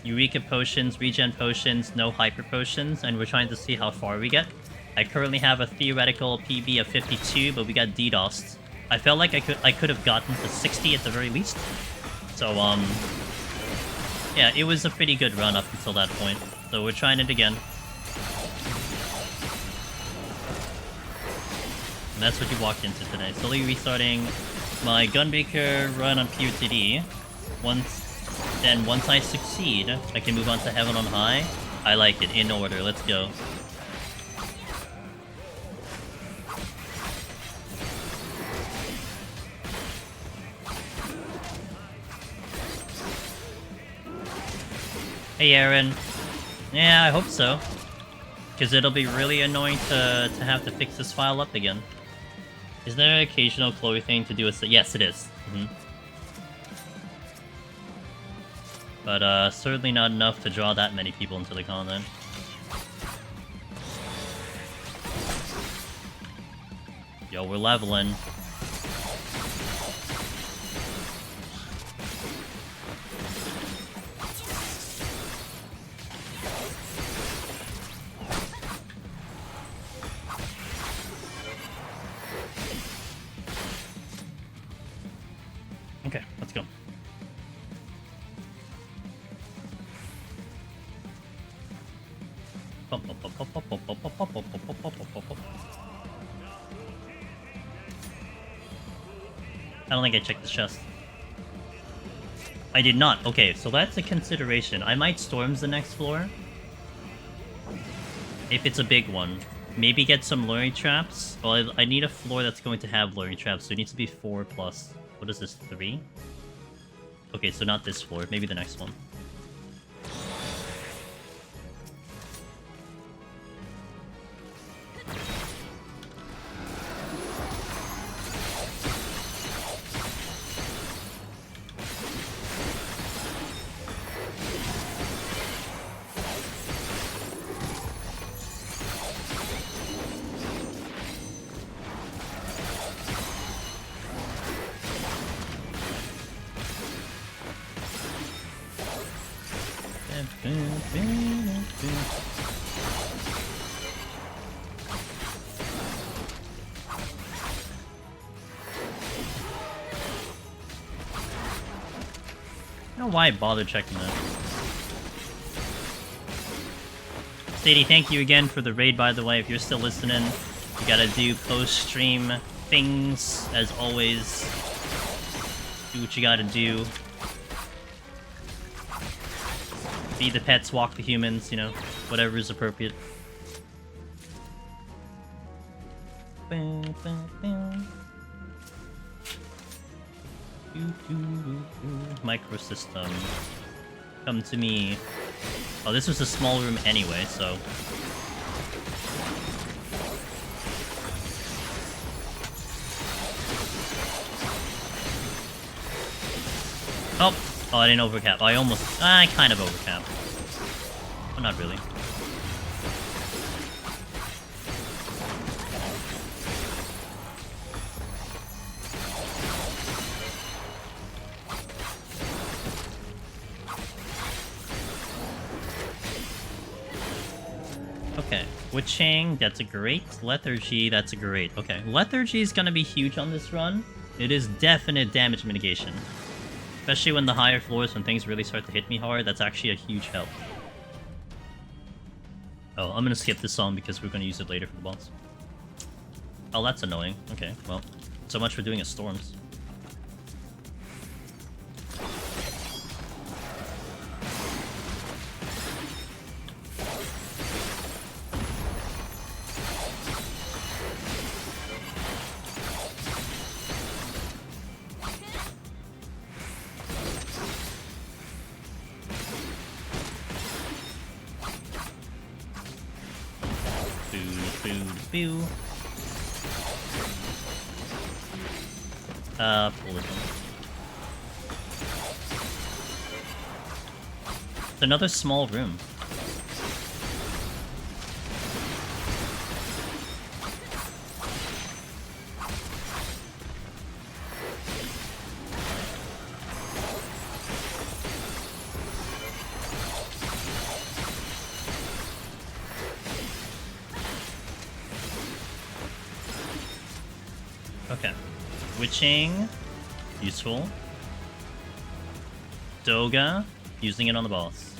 Eureka potions, regen potions, no hyper potions, and we're trying to see how far we get. I currently have a theoretical PB of 52, but we got DDoSed. I felt like I could have gotten to 60 at the very least. So, yeah, it was a pretty good run up until that point. So we're trying it again. And that's what you walked into today. Slowly restarting my Gunbreaker run on POTD. Once I succeed, I can move on to Heaven on High. I like it. In order. Let's go. Hey, Aaron. Yeah, I hope so. Because it'll be really annoying to have to fix this file up again. Is there an occasional Chloe thing to do with it? Yes, it is. But certainly not enough to draw that many people into the content. Yo, we're leveling. Okay, let's go. I don't think I checked the chest. I did not. Okay, so that's a consideration. I might storms the next floor. If it's a big one. Maybe get some luring traps. Well, I need a floor that's going to have luring traps, so it needs to be 4 plus... What is this, 3? Okay, so not this floor. Maybe the next one. I don't know why I bothered checking that. Sadie, thank you again for the raid, by the way. If you're still listening, you gotta do post-stream things, as always. Do what you gotta do. Feed the pets, walk the humans, you know, whatever is appropriate. Microsystem. Come to me. Oh, this was a small room anyway, so... Oh, I didn't overcap. I kind of overcapped. But not really. Witching, that's a great. Lethargy, that's a great. Okay, Lethargy is gonna be huge on this run. It is definite damage mitigation. Especially when the higher floors, when things really start to hit me hard, that's actually a huge help. Oh, I'm gonna skip this song because we're gonna use it later for the boss. Oh, that's annoying. Okay, well, so much for doing a storms. Boo. Pull this one. It's another small room. Okay. Witching. Useful. Doga. Using it on the boss.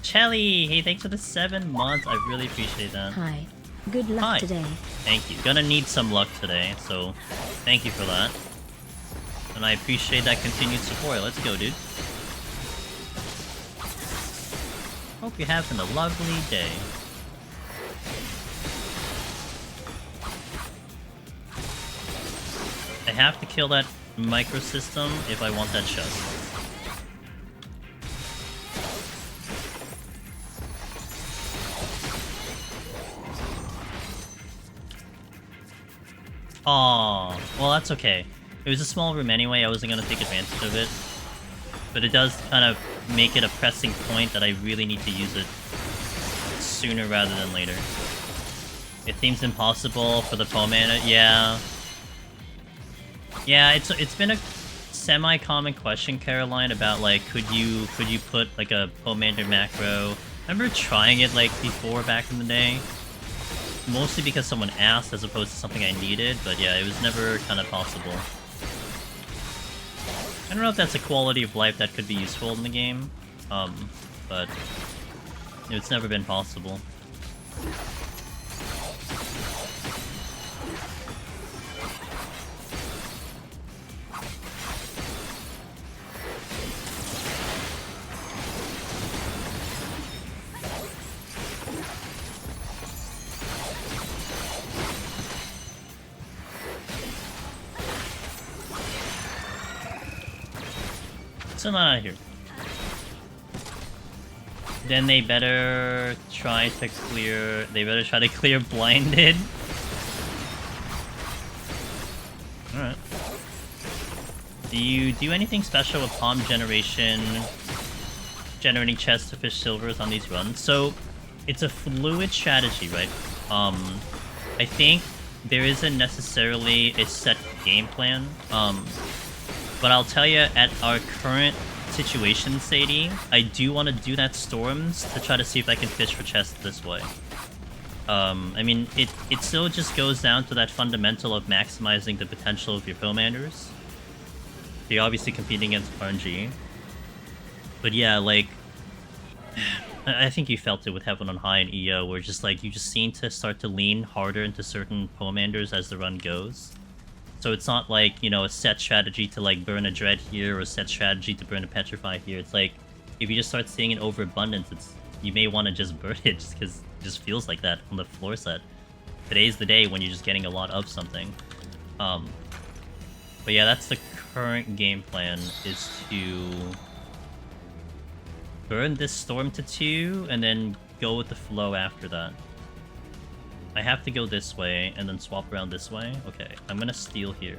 Chelly! Hey, thanks for the 7 months. I really appreciate that. Hi. Good luck today. Thank you. Gonna need some luck today, so thank you for that. And I appreciate that continued support. Let's go, dude. Hope you're having a lovely day. I have to kill that microsystem if I want that chest. Aww, well that's okay. It was a small room anyway, I wasn't gonna take advantage of it. But it does kind of make it a pressing point that I really need to use it sooner rather than later. It seems impossible for the Pomana, yeah. Yeah, it's been a semi-common question, Caroline, about like could you put like a Pomander macro. I remember trying it like before back in the day. Mostly because someone asked as opposed to something I needed, but yeah, it was never kind of possible. I don't know if that's a quality of life that could be useful in the game, but it's never been possible. So not out of here. Then they better try to clear. They better try to clear blinded. All right. Do you do anything special with palm generation, generating chests to fish silvers on these runs? So it's a fluid strategy, right? I think there isn't necessarily a set game plan. But I'll tell you, at our current situation, Sadie, I do want to do that storms to try to see if I can fish for chests this way. I mean, it still just goes down to that fundamental of maximizing the potential of your Pomanders. You're obviously competing against RNG. But yeah, like, I think you felt it with Heaven on High and EO, where just like, you just seem to start to lean harder into certain Pomanders as the run goes. So it's not like, you know, a set strategy to like burn a Dread here or a set strategy to burn a Petrify here. It's like, if you just start seeing an overabundance, you may want to just burn it just because it just feels like that on the floor set. Today's the day when you're just getting a lot of something. But yeah, that's the current game plan, is to burn this storm to 2 and then go with the flow after that. I have to go this way and then swap around this way. Okay, I'm gonna steal here.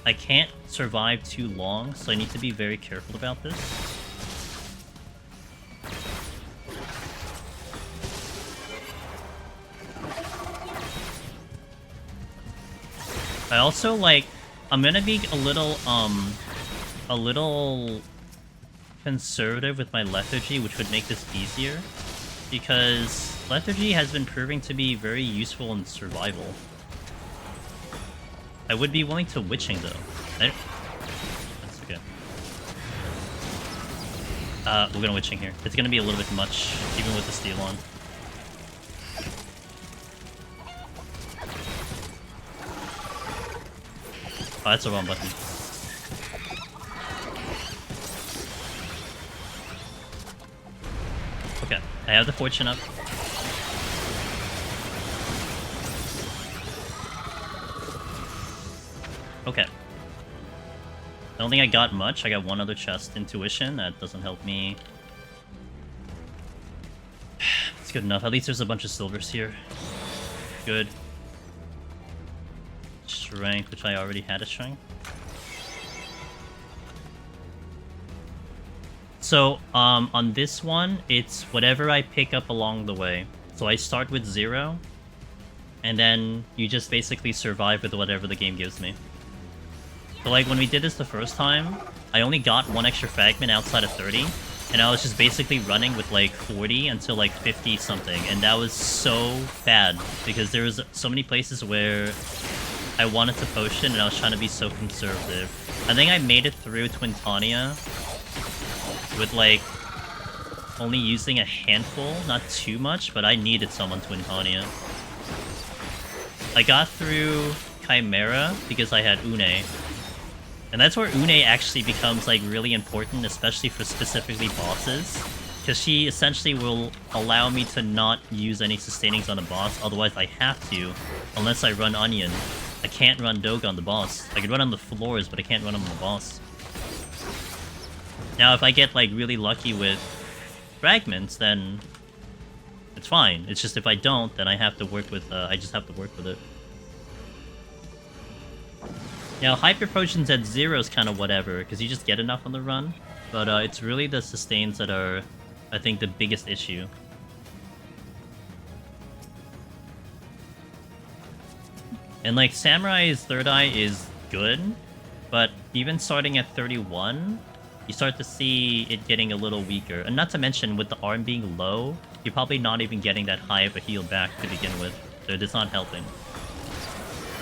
I can't survive too long, so I need to be very careful about this. I also, like, I'm gonna be a little conservative with my lethargy, which would make this easier. because lethargy has been proving to be very useful in survival. I would be willing to witching though. That's okay. We're gonna witching here. It's gonna be a little bit much, even with the steal on. Oh, that's the wrong button. Okay, I have the fortune up. Okay. I don't think I got much. I got one other chest. Intuition. That doesn't help me. It's good enough. At least there's a bunch of silvers here. Good. Strength, which I already had a strength. So, on this one, it's whatever I pick up along the way. So I start with 0, and then you just basically survive with whatever the game gives me. But like, when we did this the first time, I only got 1 extra fragment outside of 30, and I was just basically running with like 40 until like 50 something, and that was so bad, because there was so many places where I wanted to potion, and I was trying to be so conservative. I think I made it through Twintania with like only using a handful, not too much, but I needed someone Twintania. I got through Chimera because I had Une. And that's where Une actually becomes like really important, especially for specifically bosses. Because she essentially will allow me to not use any sustainings on a boss, otherwise I have to, unless I run Onion. I can't run Doga on the boss. I can run on the floors, but I can't run them on the boss. Now, if I get like really lucky with fragments, then it's fine. It's just if I don't, then I have to work with. I just have to work with it. Now, hyper potions at 0 is kind of whatever, because you just get enough on the run. But it's really the sustains that are, I think, the biggest issue. And like, Samurai's third eye is good, but even starting at 31, you start to see it getting a little weaker. And not to mention, with the arm being low, you're probably not even getting that high of a heal back to begin with, so it's not helping.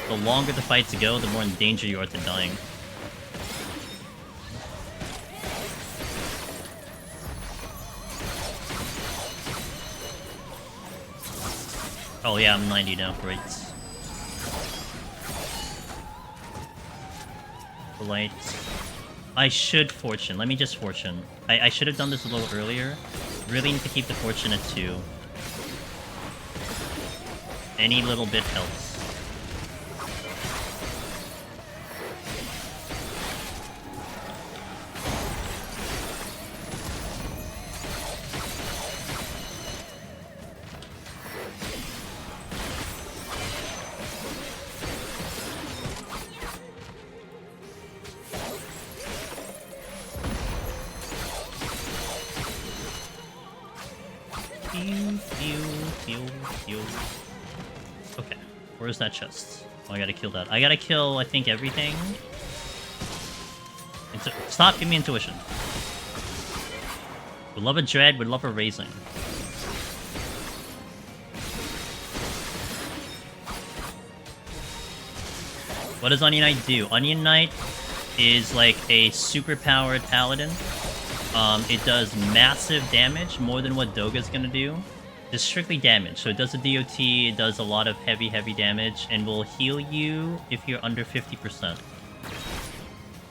The longer the fights go, the more in danger you are to dying. Oh yeah, I'm 90 now, great. Light. I should fortune. Let me just fortune. I should have done this a little earlier. Really need to keep the fortune at 2. Any little bit helps. Okay, where's that chest? Oh, I gotta kill that. I gotta kill, I think, everything. Stop, give me intuition. Would love a dread, would love a raising. What does Onion Knight do? Onion Knight is like a super powered paladin. It does massive damage, more than what Doga's gonna do. Just strictly damage. So it does a DOT, it does a lot of heavy damage, and will heal you if you're under 50%.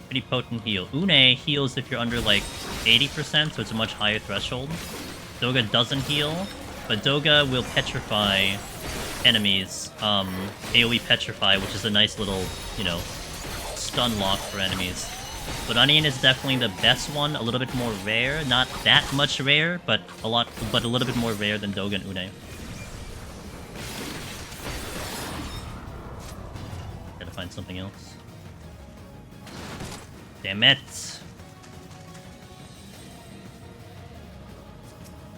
Pretty potent heal. Une heals if you're under like 80%, so it's a much higher threshold. Doga doesn't heal, but Doga will petrify enemies. AoE petrify, which is a nice little, you know, stun lock for enemies. But Onion is definitely the best one, a little bit more rare. Not that much rare, but a little bit more rare than Doga and Une. Gotta find something else. Damn it!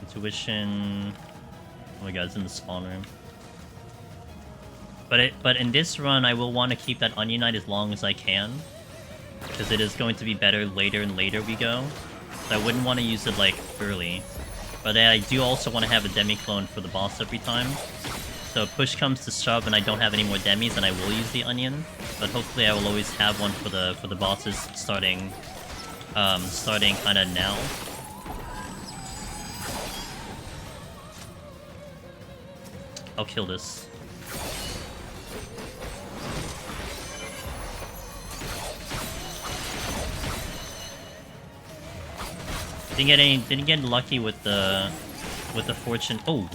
Intuition. Oh my god, it's in the spawn room. But in this run, I will want to keep that Onion Knight as long as I can, because it is going to be better later and later we go. So I wouldn't want to use it like early. But I do also want to have a demi-clone for the boss every time. So if push comes to shove and I don't have any more demis, then I will use the onion. But hopefully I will always have one for the bosses starting kind of now. I'll kill this. Didn't get lucky with the fortune. Oh,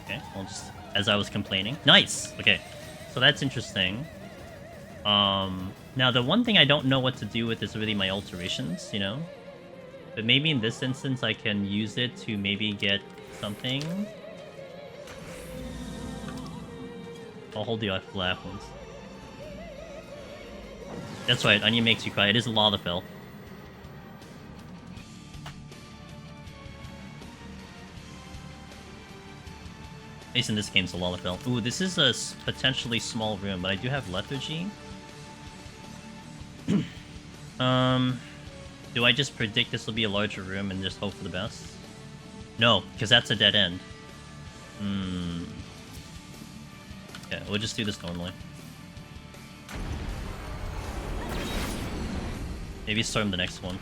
okay. Well, just as I was complaining. Nice. Okay, so that's interesting. Now the one thing I don't know what to do with is really my alterations, you know. But maybe in this instance I can use it to maybe get something. I'll hold the laugh ones. That's right. Onion makes you cry. It is a Lalafell. At least in this game, it's a Lalafell. Ooh, this is a potentially small room, but I do have lethargy. Do I just predict this will be a larger room and just hope for the best? No, because that's a dead end. Okay, we'll just do this normally. Maybe storm the next one.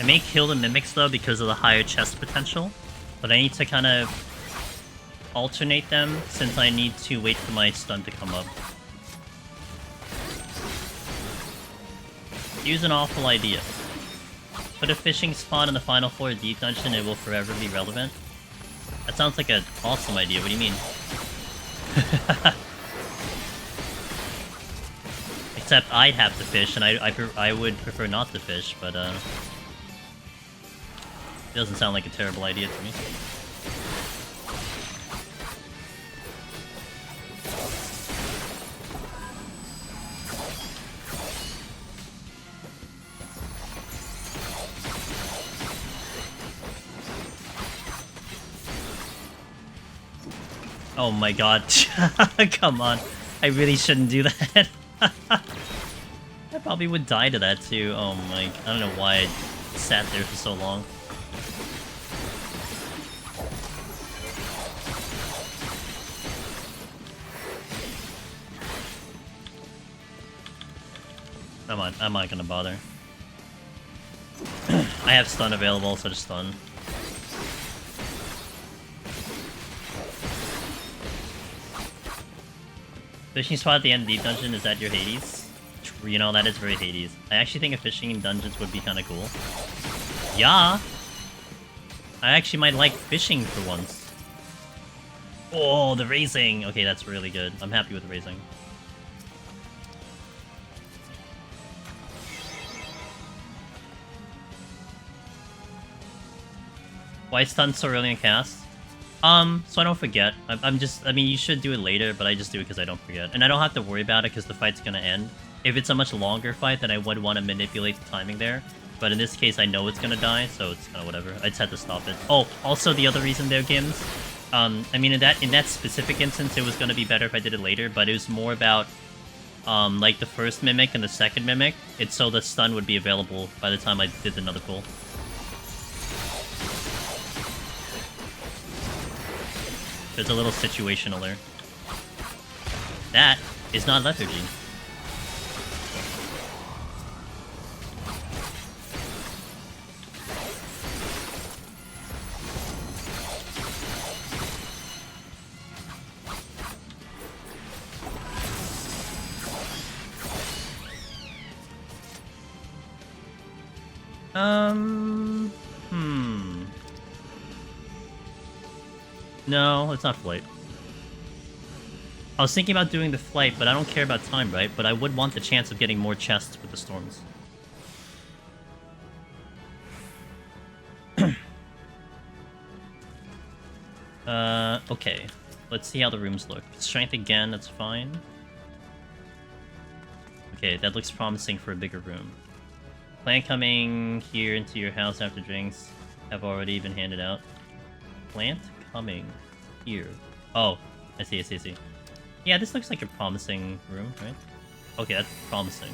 I may kill the mimics though because of the higher chest potential, but I need to kind of alternate them since I need to wait for my stun to come up. Use an awful idea. Put a fishing spot in the final floor deep dungeon, it will forever be relevant. That sounds like an awesome idea, what do you mean? Except I'd have to fish, and I would prefer not to fish, but it doesn't sound like a terrible idea to me. Oh my god. Come on. I really shouldn't do that. I probably would die to that too. Oh my... I don't know why I sat there for so long. I'm not gonna bother. I have stun available, so just stun. Fishing spot at the end of the dungeon, is that your Hades? You know, that is very Hades. I actually think a fishing in dungeons would be kind of cool. Yeah! I actually might like fishing for once. Oh, the raising! Okay, that's really good. I'm happy with the raising. Why stun so early in cast? So I don't forget. I mean, you should do it later, but I just do it because I don't forget. And I don't have to worry about it because the fight's gonna end. If it's a much longer fight, then I would want to manipulate the timing there. But in this case, I know it's gonna die, so it's kind of whatever. I just had to stop it. Oh, also the other reason there, Gims. I mean, in that specific instance, it was gonna be better if I did it later, but it was more about, like the first Mimic and the second Mimic. It's so the stun would be available by the time I did another pull. There's a little situational there. That is not lethargy. No, it's not flight. I was thinking about doing the flight, but I don't care about time, right? But I would want the chance of getting more chests with the storms. Okay. Let's see how the rooms look. Strength again, that's fine. Okay, that looks promising for a bigger room. Plant coming here into your house after drinks have already been handed out. Plant coming here. Oh, I see. Yeah, this looks like a promising room, right? Okay, that's promising.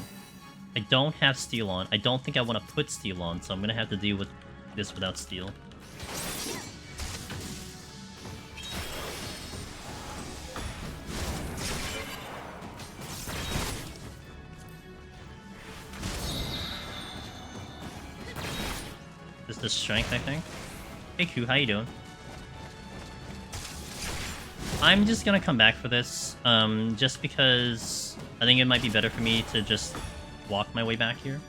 I don't have steel on. I don't think I want to put steel on, so I'm gonna have to deal with this without steel. This is the strength, I think. Hey Q, how you doing? I'm just gonna come back for this, just because I think it might be better for me to just walk my way back here.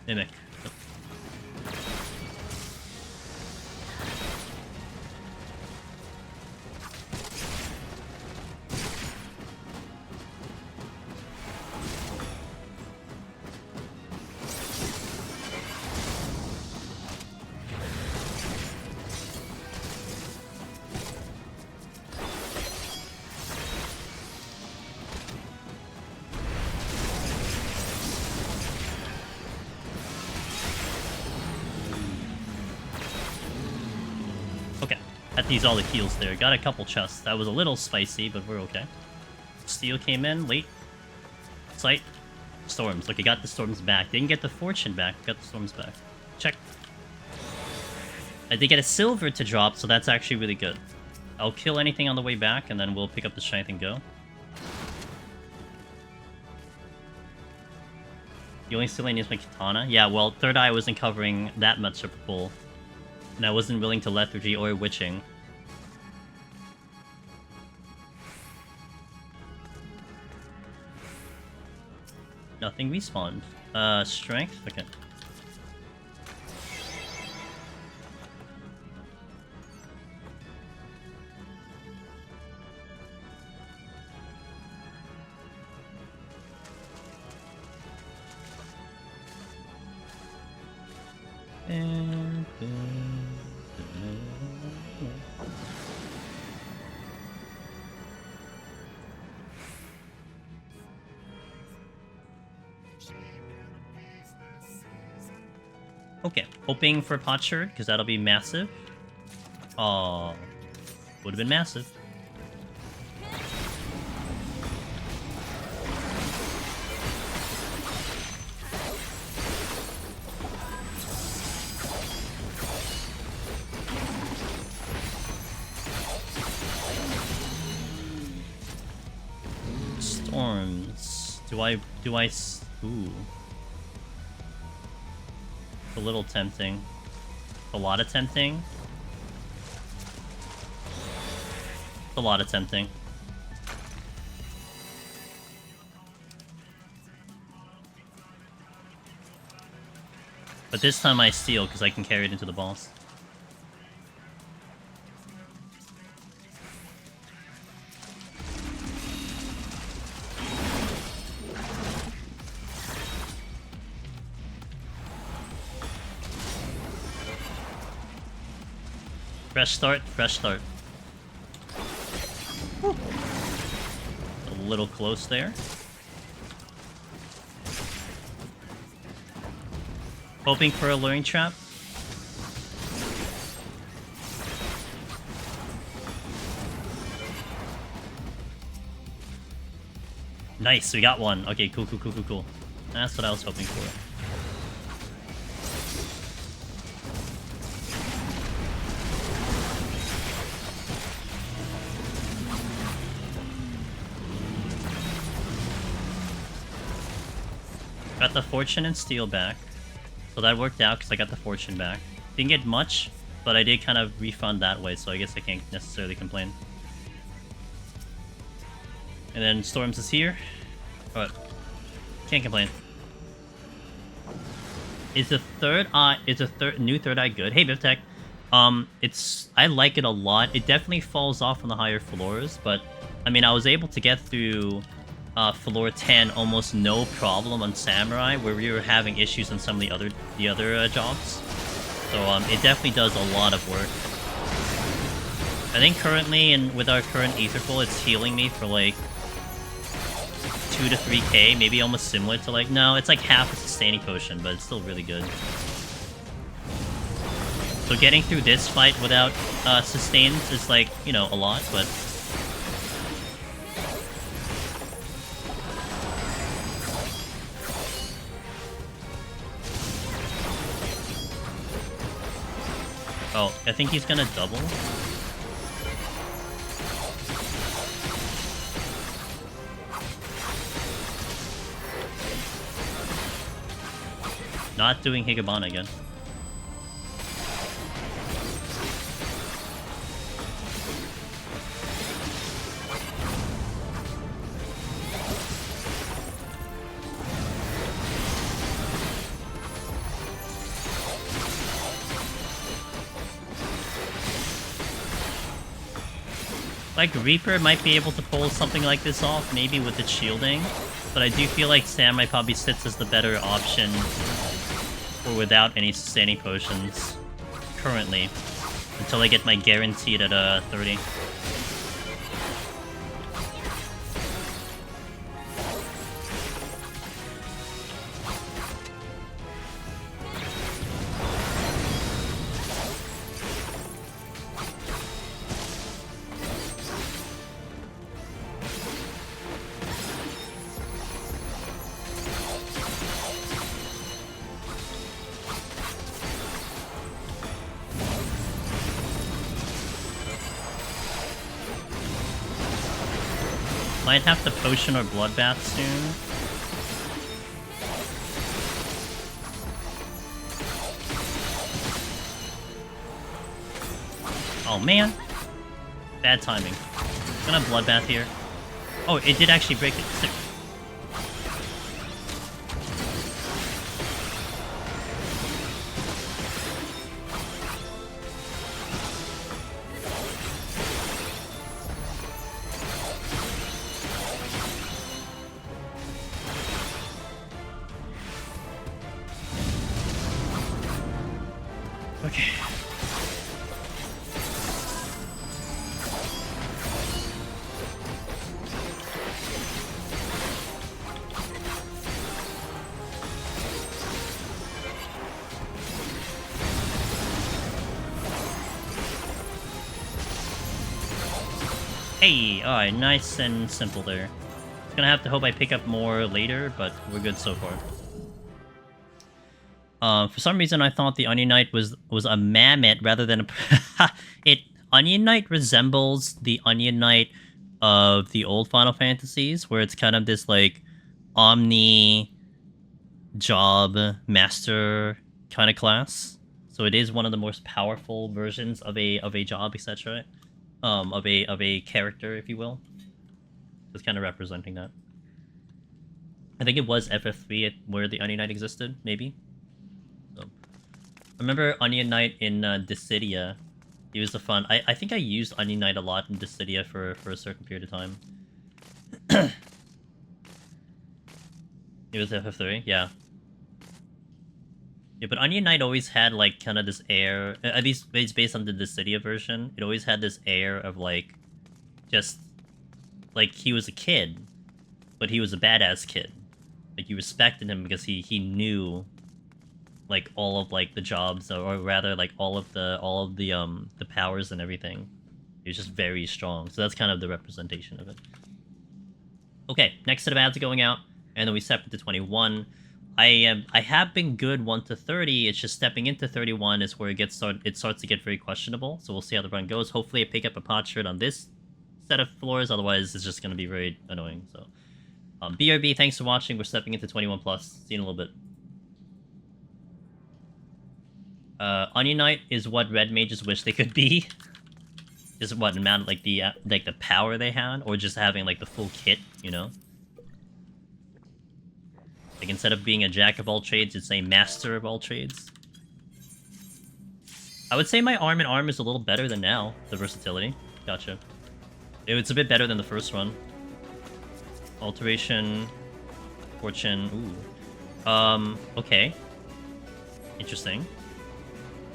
Mimic. These all the heals there. Got a couple chests. That was a little spicy, but we're okay. Steel came in late. Sight. Storms. Okay, got the storms back. Didn't get the fortune back. Got the storms back. Check. I did get a silver to drop, so that's actually really good. I'll kill anything on the way back, and then we'll pick up the strength and go. The only skill I need is my katana. Yeah, well, third eye wasn't covering that much of a pull. And I wasn't willing to lethargy or witching. Nothing respawned. Strength? Okay. Okay, hoping for Potsherd, because that'll be massive. Oh, would have been massive. Storms. Do I? Ooh. A little tempting. A lot of tempting. A lot of tempting. But this time I steal because I can carry it into the boss. Fresh start, fresh start. Woo. A little close there. Hoping for a luring trap. Nice, we got one. Okay, cool. That's what I was hoping for. Got the fortune and steel back. So that worked out because I got the fortune back. Didn't get much, but I did kind of refund that way, so I guess I can't necessarily complain. And then Storms is here. But can't complain. Is the new third eye good? Hey Bivtech. I like it a lot. It definitely falls off on the higher floors, but I mean I was able to get through floor 10 almost no problem on Samurai, where we were having issues on some of the other jobs. So it definitely does a lot of work. I think currently, with our current Ether Pool, it's healing me for like 2 to 3k, maybe almost similar to like... No, it's like half a sustaining potion, but it's still really good. So getting through this fight without sustains is like, you know, a lot, but... Oh, I think he's gonna double. Not doing Higabana again. Like, Reaper might be able to pull something like this off, maybe with its shielding, but I do feel like Samurai probably sits as the better option or without any sustaining potions currently, until I get my guaranteed at 30. Might have to potion or bloodbath soon. Oh man. Bad timing. Gonna bloodbath here. Oh, it did actually break it. Sick. Okay. Hey, alright, nice and simple there. Gonna have to hope I pick up more later, but we're good so far. For some reason, I thought the Onion Knight was a mammoth rather than a... Onion Knight resembles the Onion Knight of the old Final Fantasies, where it's kind of this, like, Omni job master kind of class. So it is one of the most powerful versions of a job, etc. Of a character, if you will. It's kind of representing that. I think it was FF3 where the Onion Knight existed, maybe. So, I remember Onion Knight in Dissidia. He was the fun. I think I used Onion Knight a lot in Dissidia for a certain period of time. It was FF3, yeah. Yeah, but Onion Knight always had, like, kind of this air... At least it's based on the Dissidia version. It always had this air of, like... Just... Like, he was a kid. But he was a badass kid. Like, you respected him because he knew... Like, all of, like, the jobs, or rather, like, all of the powers and everything. He was just very strong. So that's kind of the representation of it. Okay, next set of ads are going out. And then we step into 21. I have been good 1 to 30. It's just stepping into 31 is where it starts to get very questionable. So we'll see how the run goes. Hopefully I pick up a pot shard on this set of floors. Otherwise, it's just going to be very annoying. So, BRB, thanks for watching. We're stepping into 21 plus. See you in a little bit. Onion Knight is what red mages wish they could be. Is what amount like the power they had, or just having like the full kit, you know. Like, instead of being a jack of all trades, it's a master of all trades. I would say my arm and arm is a little better than now, the versatility. Gotcha. It's a bit better than the first run. Alteration. Fortune. Ooh. Okay. Interesting.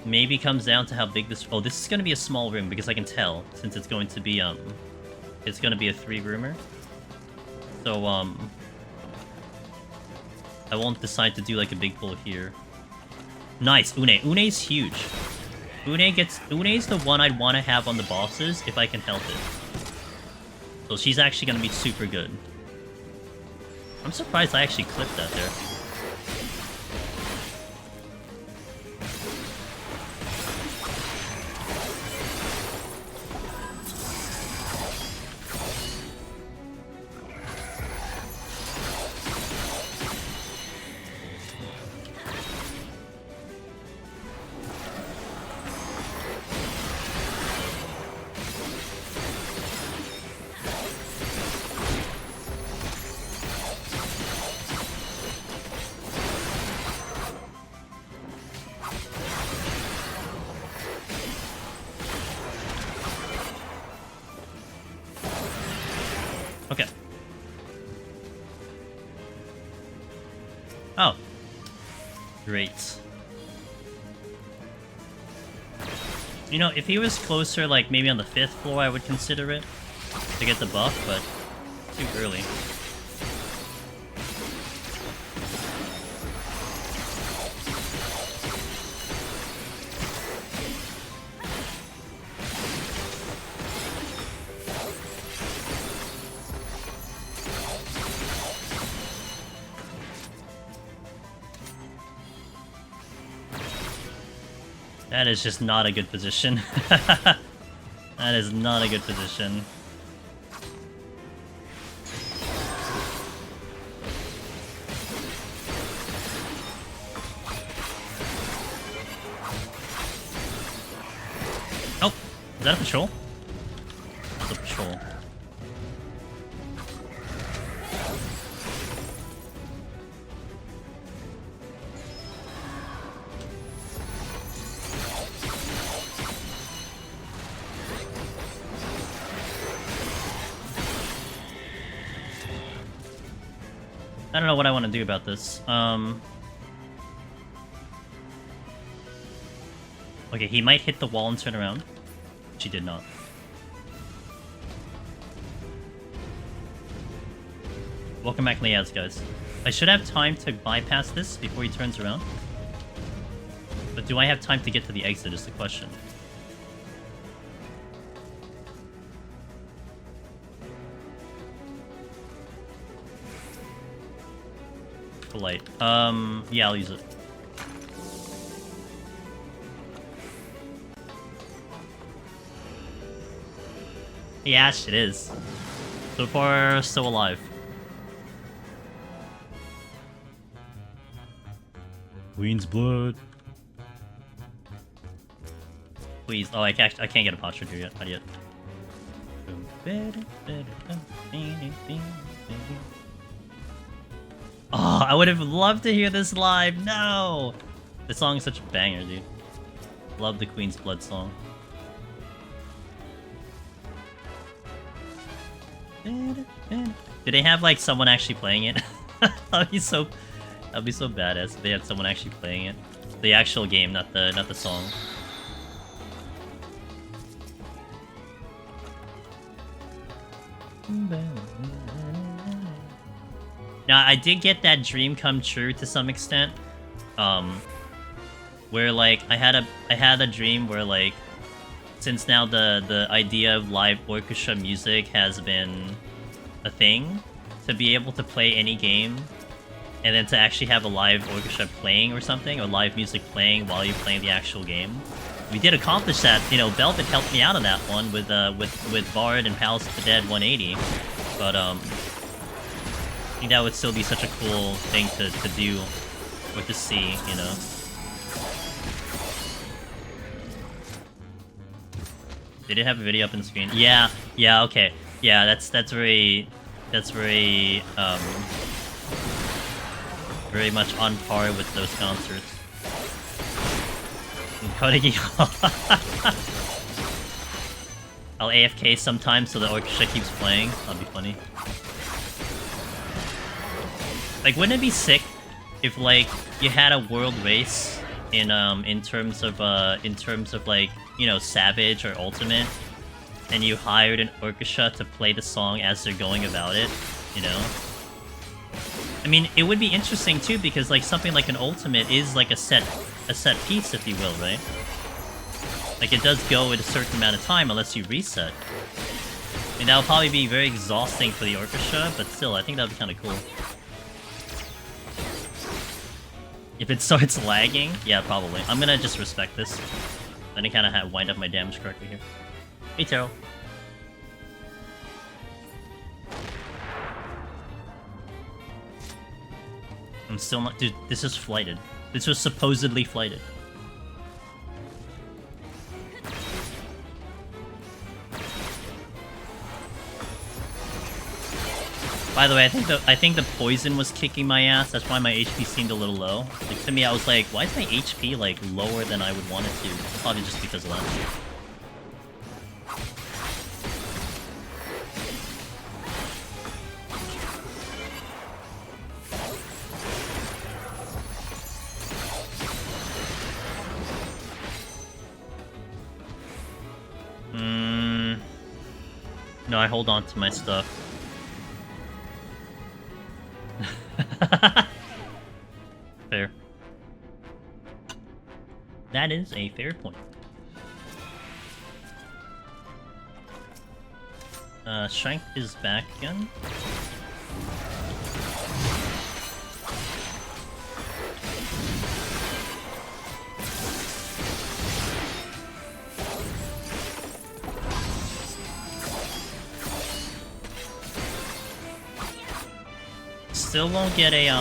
maybe comes down to how big this... Oh, this is going to be a small room, because I can tell, since it's going to be, it's going to be a 3-roomer. So, I won't decide to do, like, a big pull here. Nice, Une. Une's huge. Une's the one I'd want to have on the bosses, if I can help it. So she's actually going to be super good. I'm surprised I actually clipped that there. Okay. Oh. Great. You know, if he was closer, like, maybe on the 5th floor, I would consider it to get the buff, but too early. That is just not a good position. That is not a good position. Oh, is that a patrol? That's a patrol. I don't know what I want to do about this. Okay, he might hit the wall and turn around. She did not. Welcome back, layouts, guys. I should have time to bypass this before he turns around. But do I have time to get to the exit is the question. Light. Yeah, I'll use it. Yeah, it is. So far, still alive. Queen's blood. Please. Oh, I can't get a posture here yet. Not yet. Oh, I would have loved to hear this live. No! This song is such a banger, dude. Love the Queen's Blood song. Do they have like someone actually playing it? that'd be so badass if they had someone actually playing it. The actual game, not the song. Now, I did get that dream come true to some extent. Where like I had a dream where like since now the idea of live orchestra music has been a thing, to be able to play any game and then to actually have a live orchestra playing or something, or live music playing while you're playing the actual game. We did accomplish that. You know, Velvet helped me out on that one with Bard and Palace of the Dead 180. But I think that would still be such a cool thing to do or to see, you know. Did it have a video up on the screen? Yeah, okay. Yeah, that's very very much on par with those concerts. I'll AFK sometimes so the orchestra keeps playing. That'd be funny. Like, wouldn't it be sick if, like, you had a world race in terms of like, you know, Savage or Ultimate, and you hired an orchestra to play the song as they're going about it, you know? I mean, it would be interesting too, because like something like an Ultimate is like a set piece, if you will, right? Like it does go at a certain amount of time unless you reset. I mean, that would probably be very exhausting for the orchestra, but still, I think that would be kind of cool. If it starts lagging, yeah, probably. I'm gonna just respect this. Then I kind of wind up my damage correctly here. Hey, Taro. I'm still not... Dude, this is flighted. This was supposedly flighted. By the way, I think the poison was kicking my ass. That's why my HP seemed a little low. Like, to me, I was like, why is my HP like lower than I would want it to? Probably just because of that. No, I hold on to my stuff. Fair. That is a fair point. Strength is back again. Still won't get a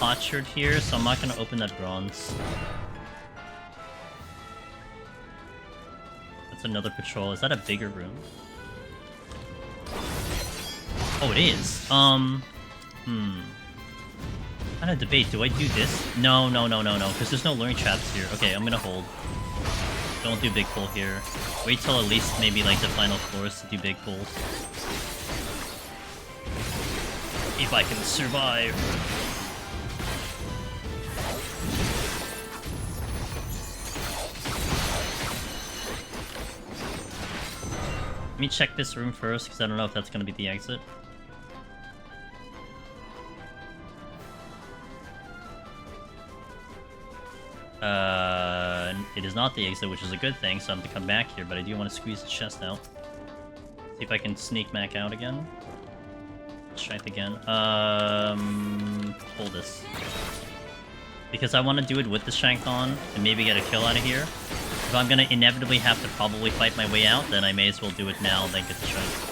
potsherd here, so I'm not gonna open that bronze. That's another patrol. Is that a bigger room? Oh, it is. Kind of debate. Do I do this? No, because there's no luring traps here. Okay, I'm gonna hold. Don't do big pull here. Wait till at least maybe like the final floors to do big pulls. If I can survive. Let me check this room first, because I don't know if that's going to be the exit. It is not the exit, which is a good thing, so I'm going to come back here, but I do want to squeeze the chest out. See if I can sneak back out again. Strength again. Hold this. Because I want to do it with the strength on, and maybe get a kill out of here. If I'm gonna inevitably have to probably fight my way out, then I may as well do it now, then get the strength.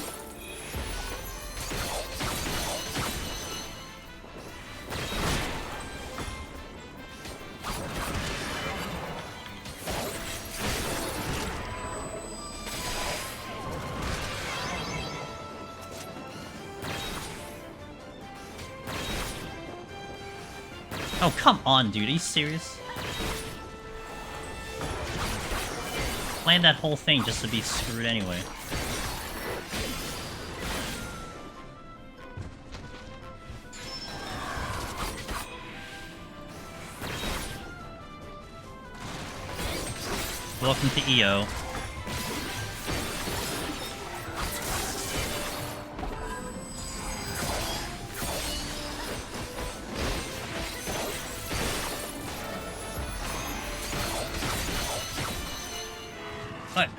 Oh, come on, dude. Are you serious? Planned that whole thing just to be screwed anyway. Welcome to EO. What?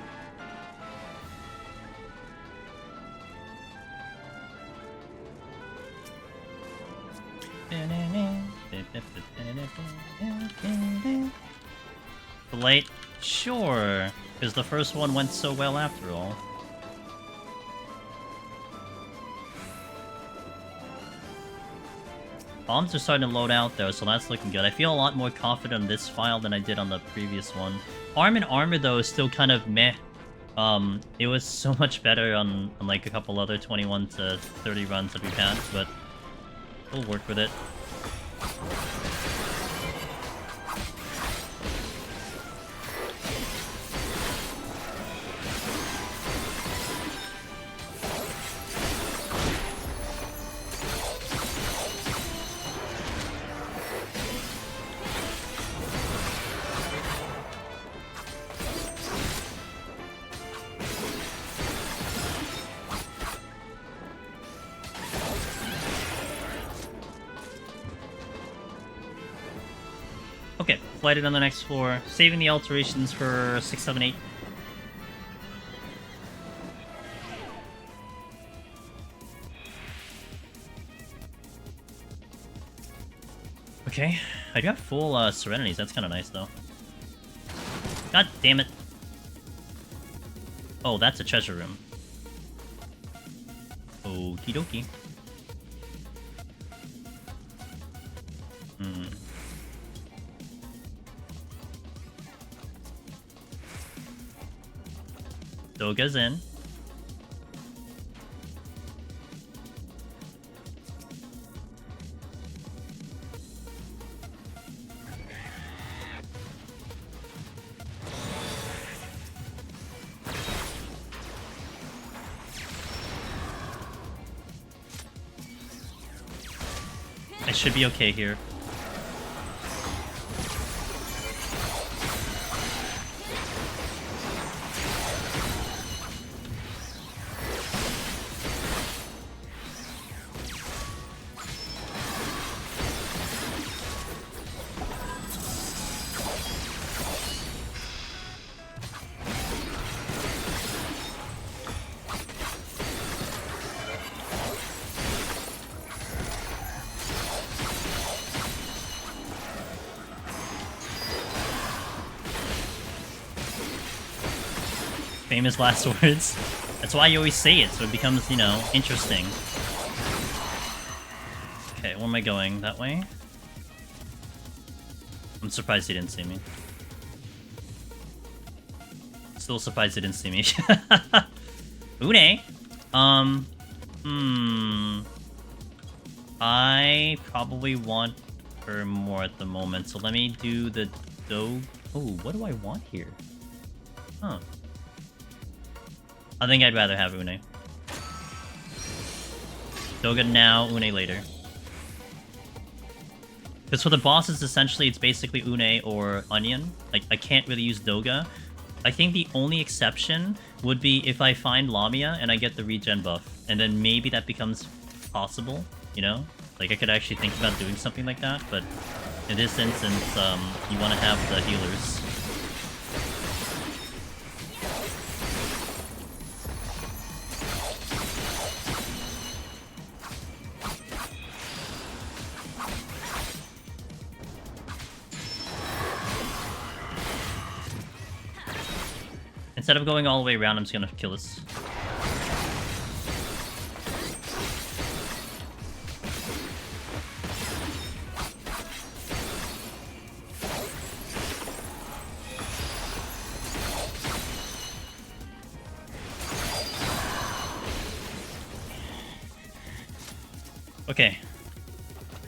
Late? Sure, because the first one went so well after all. Bombs are starting to load out though, so that's looking good. I feel a lot more confident on this file than I did on the previous one. Arm and Armor though is still kind of meh. It was so much better on like a couple other 21 to 30 runs that we've had, but we'll work with it. Flight it on the next floor. Saving the alterations for 6, 7, 8. Okay, I do have full Serenities. That's kind of nice, though. God damn it. Oh, that's a treasure room. Okie dokie. Doga's in. I should be okay here. Famous last words. That's why you always say it, so it becomes, you know, interesting. Okay, where am I going? That way? I'm surprised he didn't see me. Still surprised he didn't see me. Une? I probably want her more at the moment, so let me do the dough. Oh, what do I want here? Huh. I think I'd rather have Une. Doga now, Une later. Because for the bosses, essentially, it's basically Une or Onion. Like, I can't really use Doga. I think the only exception would be if I find Lamia and I get the regen buff. And then maybe that becomes possible, you know? Like, I could actually think about doing something like that, but in this instance, you want to have the healers. Instead of going all the way around, I'm just gonna kill this. Okay.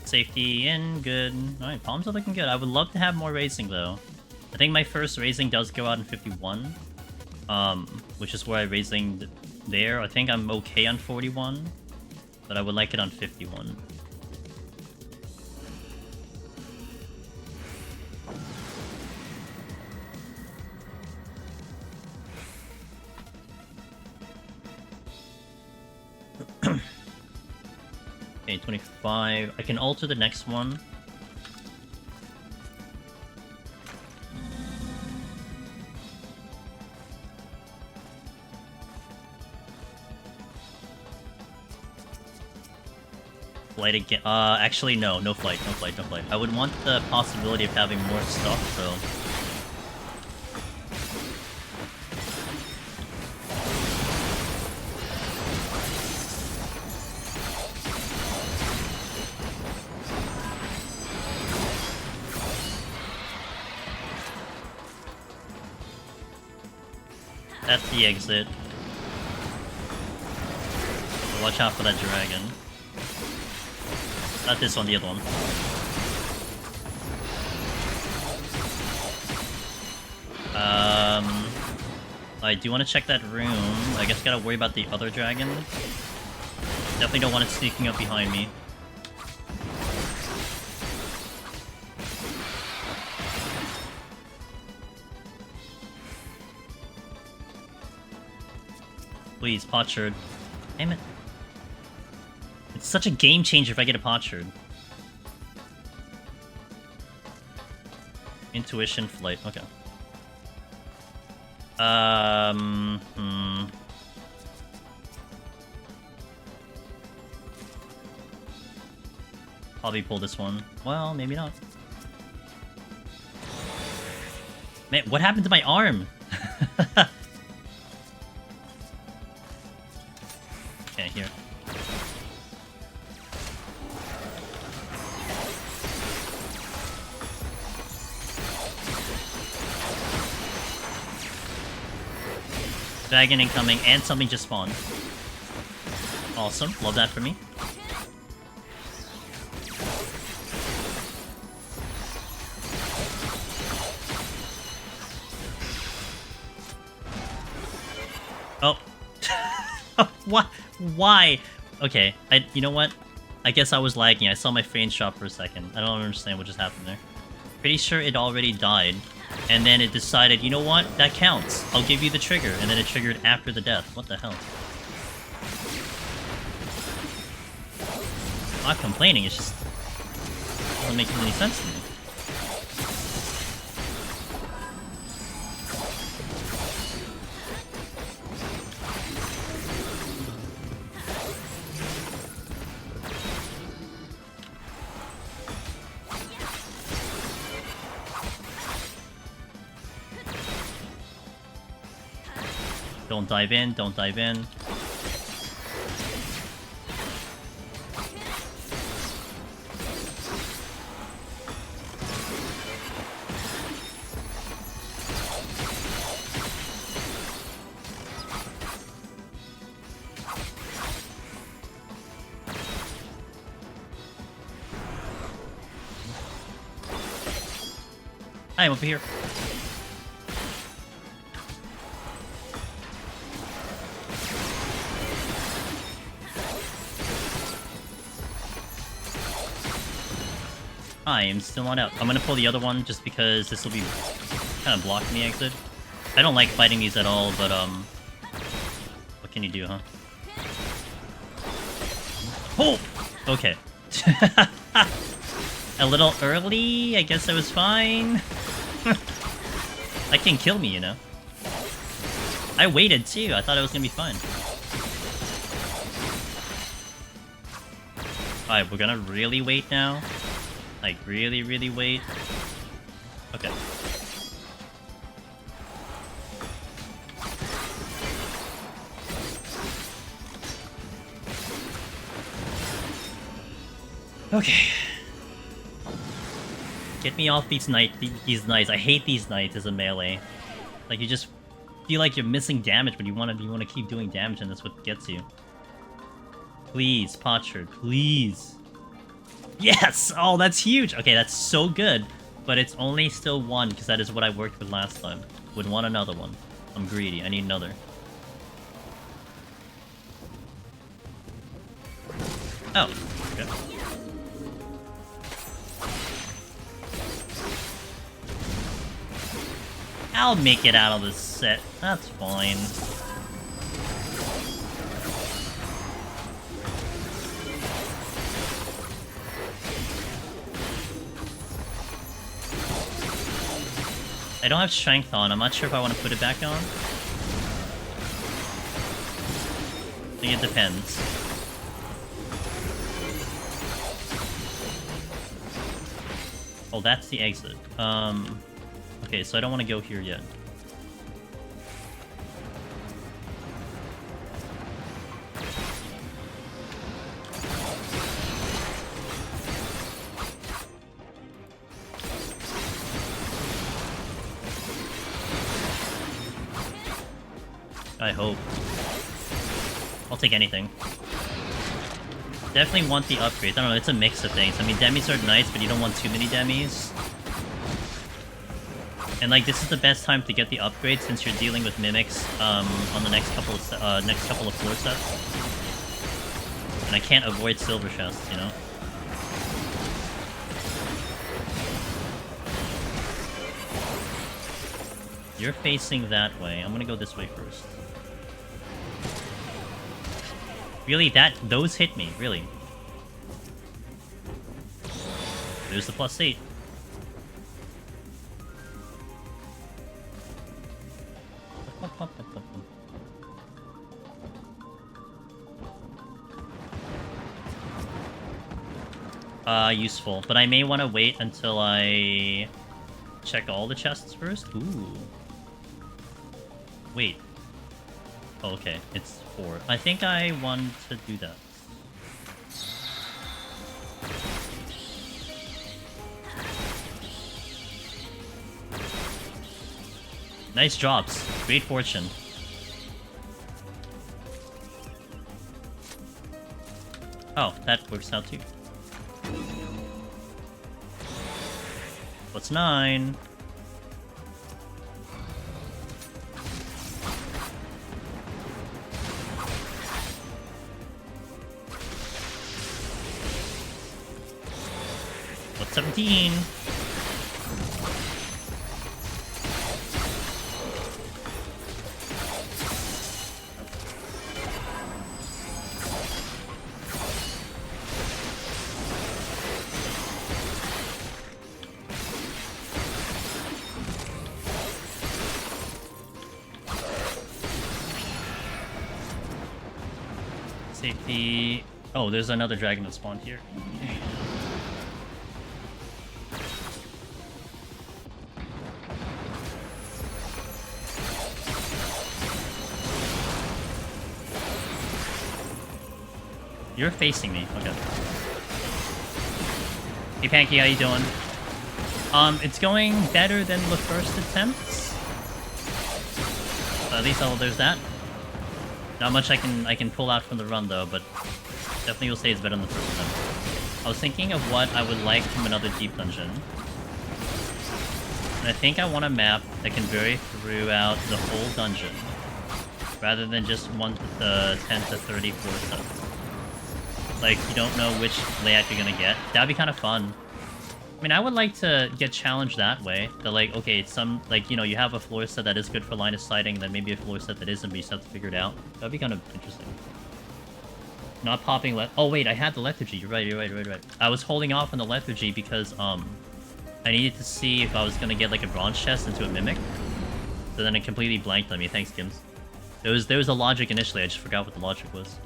Safety in, good. Alright, palms are looking good. I would love to have more raising, though. I think my first raising does go out in 51. Which is where I raising there. I think I'm okay on 41, but I would like it on 51. Okay, 25. I can alter the next one. Flight again. Actually, no. No flight. No flight. No flight. I would want the possibility of having more stuff, so... That's the exit. Watch out for that dragon. Not this one, the other one. I do want to check that room. I guess gotta worry about the other dragon. Definitely don't want it sneaking up behind me. Please, potsherd. Damn it. It's such a game changer if I get a potsherd. Intuition, flight. Okay. Probably pull this one. Well, maybe not. Man, what happened to my arm? Okay, here. Dragon incoming, and something just spawned. Awesome, love that for me. Oh. What? Why? Okay, you know what? I guess I was lagging. I saw my frame drop for a second. I don't understand what just happened there. Pretty sure it already died. And then it decided, you know what? That counts. I'll give you the trigger. And then it triggered after the death. What the hell? I'm not complaining, it's just... it doesn't make any sense to me. Don't dive in, don't dive in. I am over here. I am still not out. I'm gonna pull the other one just because this will be kind of blocking the exit. I don't like fighting these at all, but what can you do, huh? Oh! Okay. A little early? I guess I was fine. That can kill me, you know? I waited too. I thought I was gonna be fine. Alright, we're gonna really wait now. Like, really, really wait. Okay. Okay. Get me off these knights. I hate these knights as a melee. Like, you just feel like you're missing damage, but you wanna keep doing damage, and that's what gets you. Please, Potsherd, please. Yes! Oh, that's huge! Okay, that's so good. But it's only still one, because that is what I worked with last time. Would want another one. I'm greedy. I need another. Oh. Okay. I'll make it out of this set. That's fine. I don't have strength on. I'm not sure if I want to put it back on. I think it depends. Oh, that's the exit. Okay, so I don't want to go here yet. I hope. I'll take anything. Definitely want the upgrades. I don't know, it's a mix of things. I mean, demis are nice, but you don't want too many demis. And like, this is the best time to get the upgrades since you're dealing with mimics on the next couple of floor sets. And I can't avoid silver chests, you know. You're facing that way. I'm gonna go this way first. Really, those hit me, really. There's the +8. Useful. But I may want to wait until I check all the chests first. Ooh. Wait. Oh, okay. It's 4. I think I want to do that. Nice drops. Great fortune. Oh, that works out too. What's 9? What's 17? Safety. Oh, there's another dragon that spawned here. Okay. You're facing me. Okay. Hey, Panky, how you doing? It's going better than the first attempts. At least there's that. Not much I can pull out from the run though, but definitely will say it's better than the first attempt. I was thinking of what I would like from another deep dungeon. And I think I want a map that can vary throughout the whole dungeon, rather than just one to the 10 to 30 floor sets. Like, you don't know which layout you're gonna get. That'd be kind of fun. I mean, I would like to get challenged that way. That, like, okay, it's some, like, you know, you have a floor set that is good for line of sighting, then maybe a floor set that isn't, but you just have to figure it out. That'd be kind of interesting. Not popping oh, wait, I had the lethargy. You're right. I was holding off on the lethargy because, I needed to see if I was gonna get, like, a bronze chest into a mimic. So then it completely blanked on me. Thanks, Gims. There was a logic initially, I just forgot what the logic was.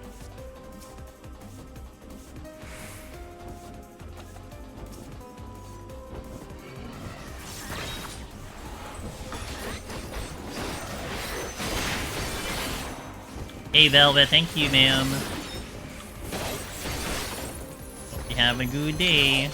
Hey, Velvet, thank you, ma'am. Hope you have a good day.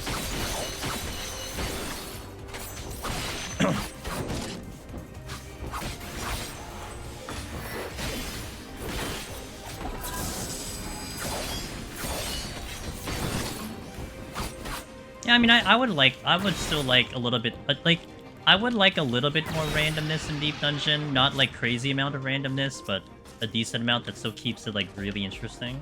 Yeah, I mean, I would still like a little bit, but like, I would like a little bit more randomness in Deep Dungeon. Not like crazy amount of randomness, but a decent amount that still keeps it like really interesting.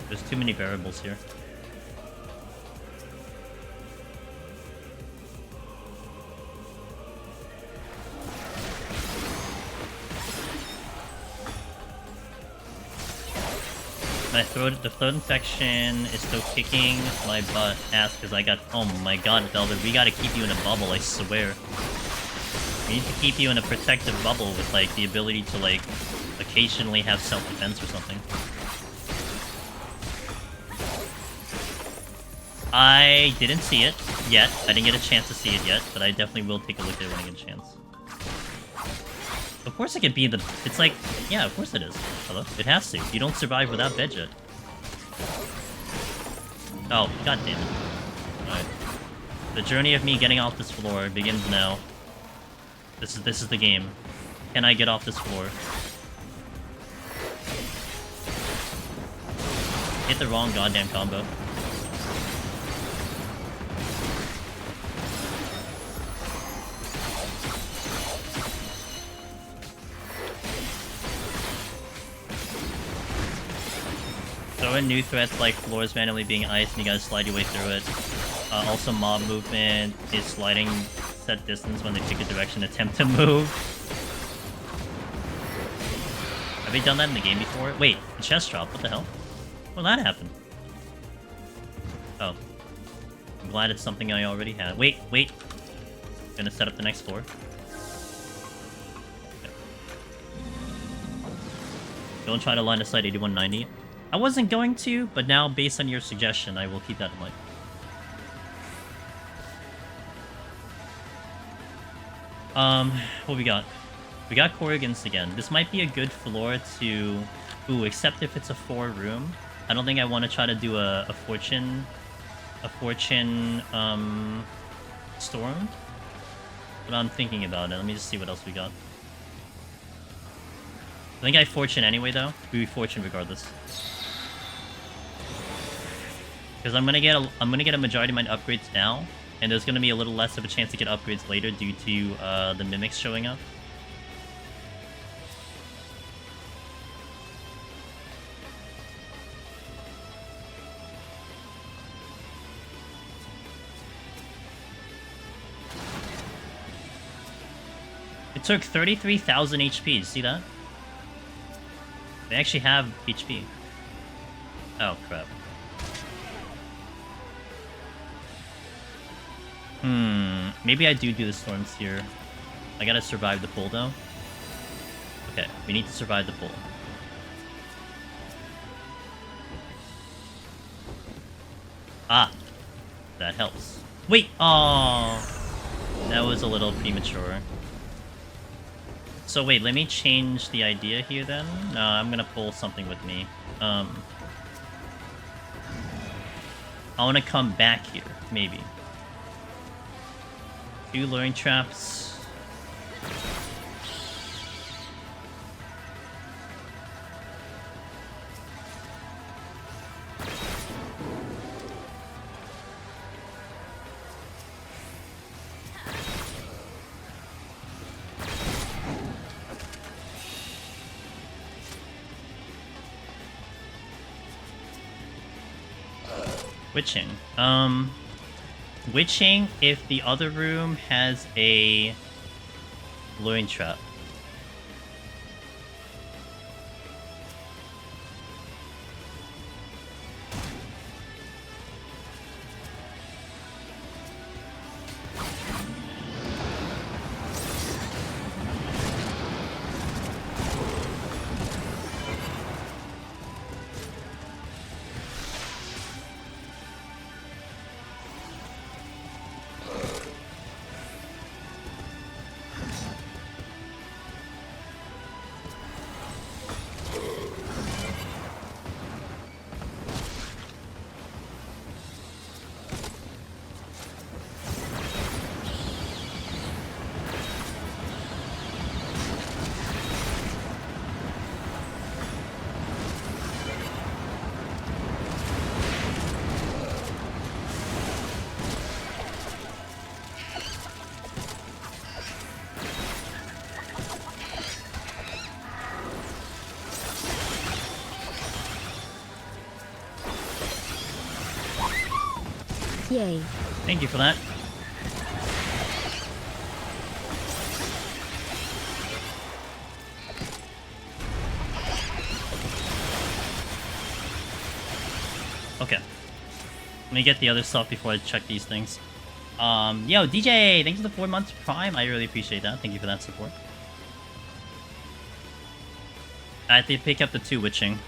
There's too many variables here. The throat infection is still kicking my butt ass because I got... Oh my god, Velvet, we gotta keep you in a bubble, I swear. We need to keep you in a protective bubble with, like, the ability to, like, occasionally have self-defense or something. I didn't see it yet. I didn't get a chance to see it yet, but I definitely will take a look at it when I get a chance. Of course it could be the... It's like... Yeah, of course it is. Hello? It has to. You don't survive without Bedjet. Oh, god damn it. Alright. The journey of me getting off this floor begins now. This is the game. Can I get off this floor? Hit the wrong goddamn combo. Throw in new threats like floors randomly being iced and you gotta slide your way through it. Also mob movement is sliding set distance when they pick a direction attempt to move. Have we done that in the game before? Wait, the chest drop, what the hell? Well, that happened. I'm glad it's something I already had. Wait. Gonna set up the next floor. Okay. Don't try to line of sight 8190. I wasn't going to, but now based on your suggestion, I will keep that in mind. What we got? We got Corrigan's again. This might be a good floor to... Ooh, except if it's a 4-room. I don't think I want to try to do a fortune... storm. But I'm thinking about it. Let me just see what else we got. I think I fortune anyway, though. We fortune regardless. Because I'm gonna get a majority of my upgrades now, and there's gonna be a little less of a chance to get upgrades later due to the mimics showing up. It took 33,000 HP. See that? They actually have HP. Oh crap. Maybe I do the storms here. I gotta survive the pull, though. Okay, we need to survive the pull. Ah! That helps. Wait! Oh, that was a little premature. So wait, let me change the idea here, then? No, I'm gonna pull something with me. I wanna come back here, maybe. 2 luring traps. Witching. Witching if the other room has a luring trap. Yay. Thank you for that. Okay. Let me get the other stuff before I check these things. Yo, DJ, thanks for the 4 months Prime. I really appreciate that. Thank you for that support. I have to pick up the 2 witching.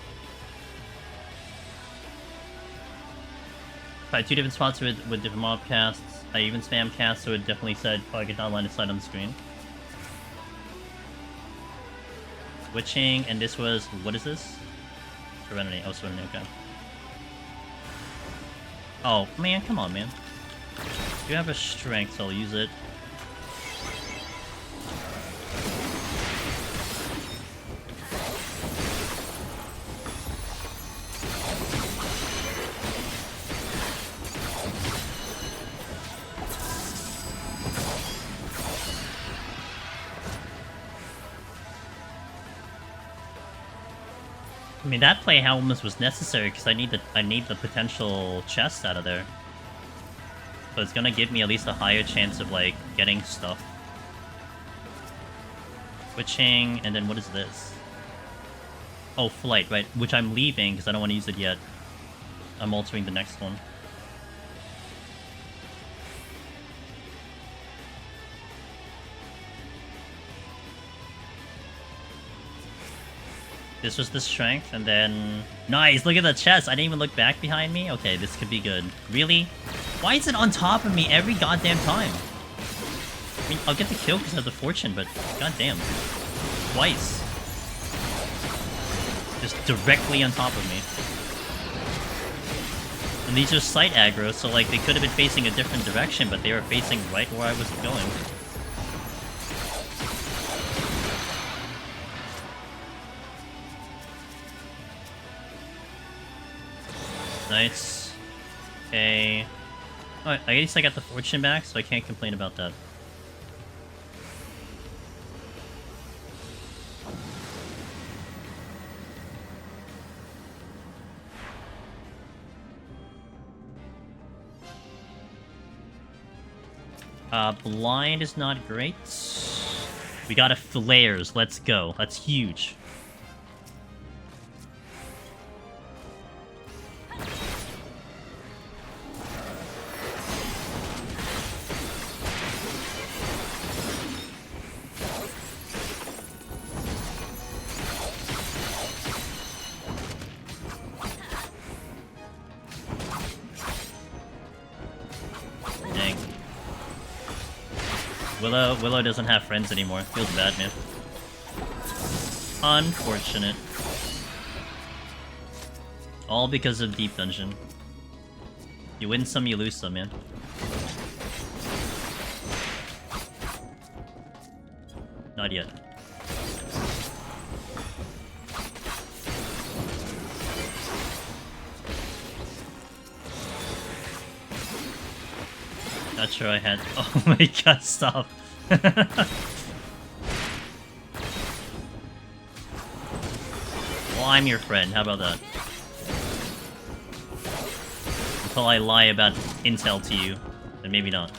Tried 2 different spots with different mob casts. I even spam cast, so it definitely said probably get down line of sight on the screen. Witching, and this was, what is this? Serenity. Oh, Serenity, okay. Oh, man, come on, man. You have a strength, so I'll use it. I mean, that play almost was necessary because I need the potential chest out of there. So it's gonna give me at least a higher chance of like getting stuff. Switching, and then what is this? Oh, flight, right? Which I'm leaving because I don't want to use it yet. I'm altering the next one. This was the strength, and then... Nice! Look at the chest! I didn't even look back behind me? Okay, this could be good. Really? Why is it on top of me every goddamn time? I mean, I'll get the kill because of the fortune, but goddamn. Twice. Just directly on top of me. And these are sight aggro, so like they could have been facing a different direction, but they were facing right where I was going. Nice. Okay. Alright, at least I got the fortune back, so I can't complain about that. Blind is not great. We got a flares. Let's go. That's huge. Willow doesn't have friends anymore. Feels bad, man. Unfortunate. All because of Deep Dungeon. You win some, you lose some, man. Not yet. Not sure I had... Oh my god, stop. Well, I'm your friend, how about that? Until I lie about intel to you, then maybe not.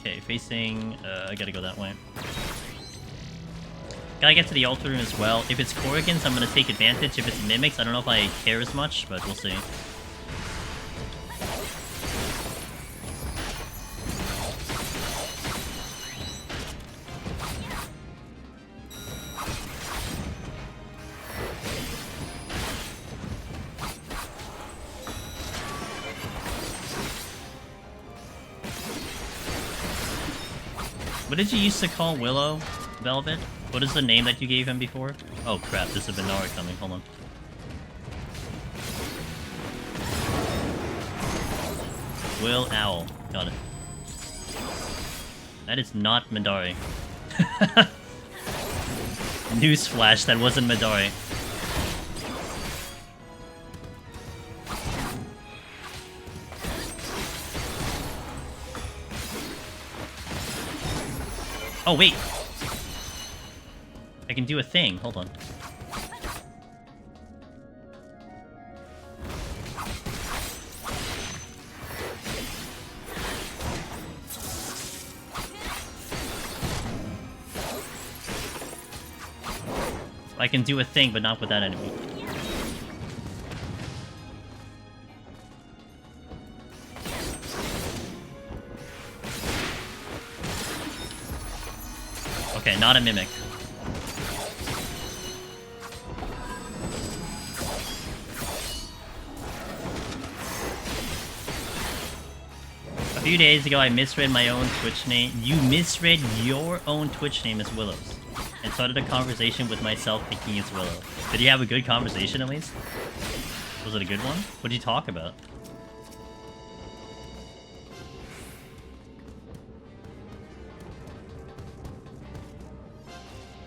Okay, facing... I gotta go that way. Gotta get to the altar room as well. If it's Korrigans, I'm gonna take advantage. If it's Mimics, I don't know if I care as much, but we'll see. What did you used to call Willow, Velvet? What is the name that you gave him before? Oh crap, there's a Benara coming, hold on. Will Owl, got it. That is not Midari. Newsflash, that wasn't Midari. Oh wait! I can do a thing. Hold on. I can do a thing, but not with that enemy. Okay, not a mimic. A few days ago, I misread my own Twitch name. You misread your own Twitch name as Willows. And started a conversation with myself thinking it's Willow. Did you have a good conversation at least? Was it a good one? What did you talk about?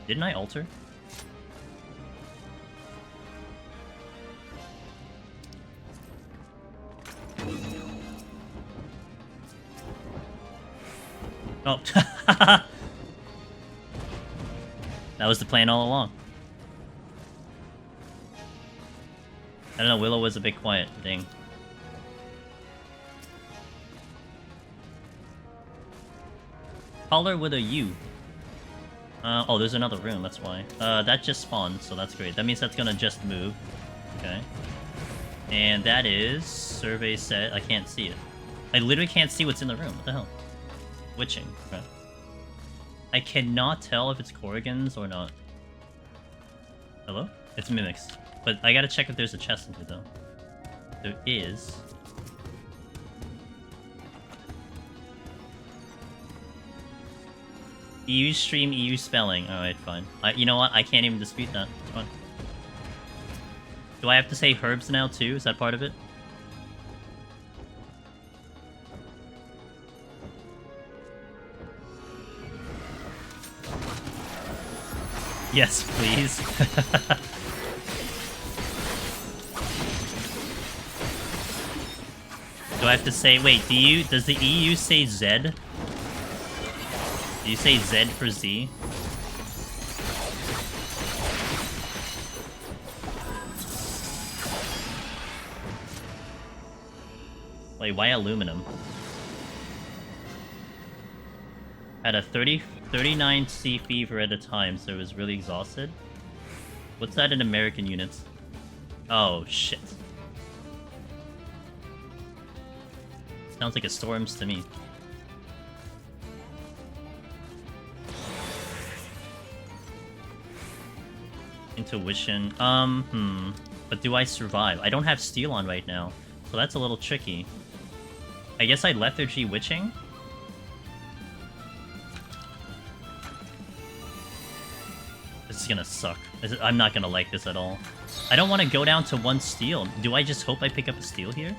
Didn't I alter? Oh. That was the plan all along. I don't know, Willow was a bit quiet. Dang. Collar with a U. Oh, there's another room, that's why. That just spawned, so that's great. That means that's gonna just move. Okay. And that is... Survey set... I can't see it. I literally can't see what's in the room. What the hell? Witching. Right. I cannot tell if it's Corrigan's or not. Hello? It's Mimics. But I gotta check if there's a chest in here, though. There is... EU stream, EU spelling. Alright, fine. You know what? I can't even dispute that. It's fine. Do I have to say herbs now, too? Is that part of it? Yes, please. Do I have to say... Wait, does the EU say Z? Do you say Z for Z? Wait, why aluminum? Had a 39 C fever at a time, so it was really exhausted. What's that in American units? Oh, shit. Sounds like a storms to me. Intuition. But do I survive? I don't have steel on right now, so that's a little tricky. I guess I lethargy witching? This is gonna suck. I'm not gonna like this at all. I don't want to go down to 1 steel. Do I just hope I pick up a steel here?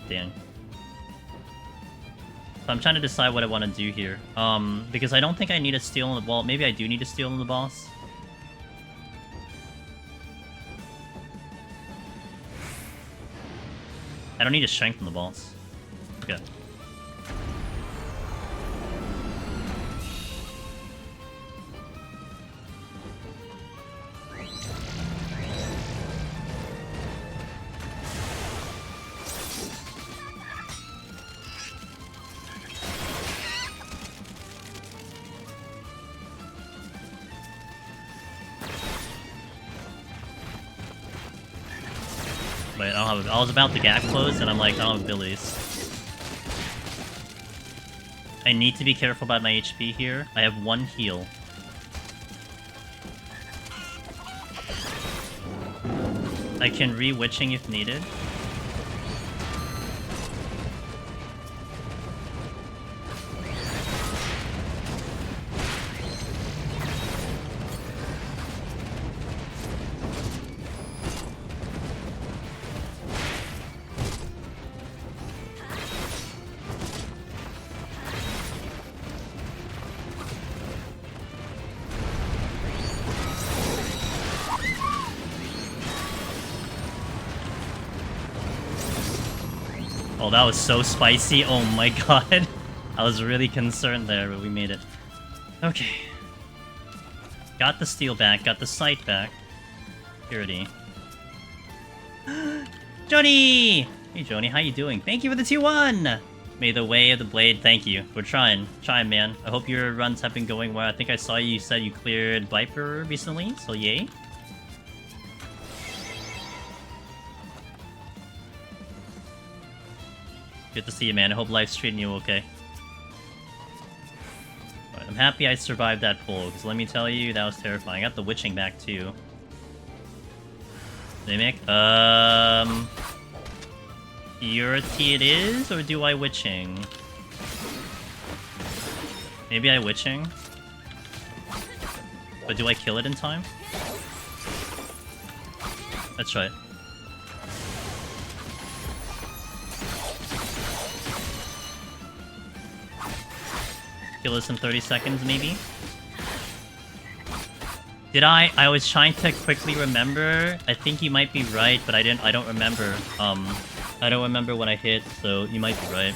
Dang. So I'm trying to decide what I want to do here. Because I don't think I need a steel in the... Well, maybe I do need a steel in the boss. I don't need a strength in the boss. Okay. Wait, I don't have... I was about to gap close, and I'm like, I don't have abilities. I need to be careful about my HP here. I have 1 heal. I can re-witching if needed. Oh, that was so spicy. Oh my god. I was really concerned there, but we made it. Okay. Got the steel back, got the sight back. Purity. Joni! Hey Joni, how you doing? Thank you for the 2-1! May the way of the blade, thank you. We're trying. Trying, man. I hope your runs have been going well. I think I saw you said you cleared Viper recently, so yay. Good to see you, man. I hope life's treating you okay. Alright, I'm happy I survived that pull, because let me tell you, that was terrifying. I got the witching back, too. Mimic? Purity it is, or do I witching? Maybe I witching? But do I kill it in time? Let's try it. Kill this in 30 seconds, maybe? Did I? I was trying to quickly remember. I think you might be right, but I don't remember. I don't remember when I hit, so you might be right.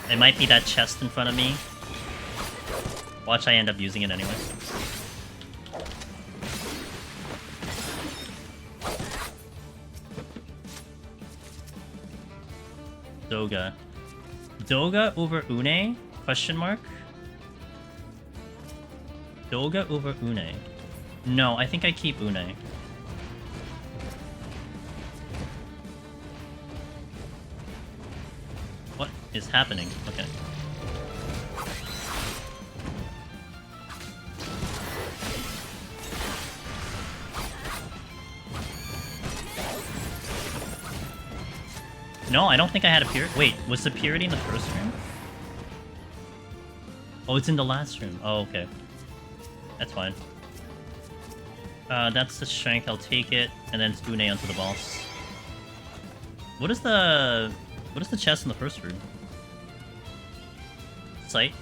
It might be that chest in front of me. Watch, I end up using it anyway. Doga. Doga over Une? Question mark? Doga over Une. No, I think I keep Une. What is happening? Okay. No, I don't think I had a purity. Wait, was the purity in the first room? Oh, it's in the last room. Oh, okay. That's fine. That's the strength. I'll take it, and then it's Une onto the boss. What is the chest in the first room? Sight?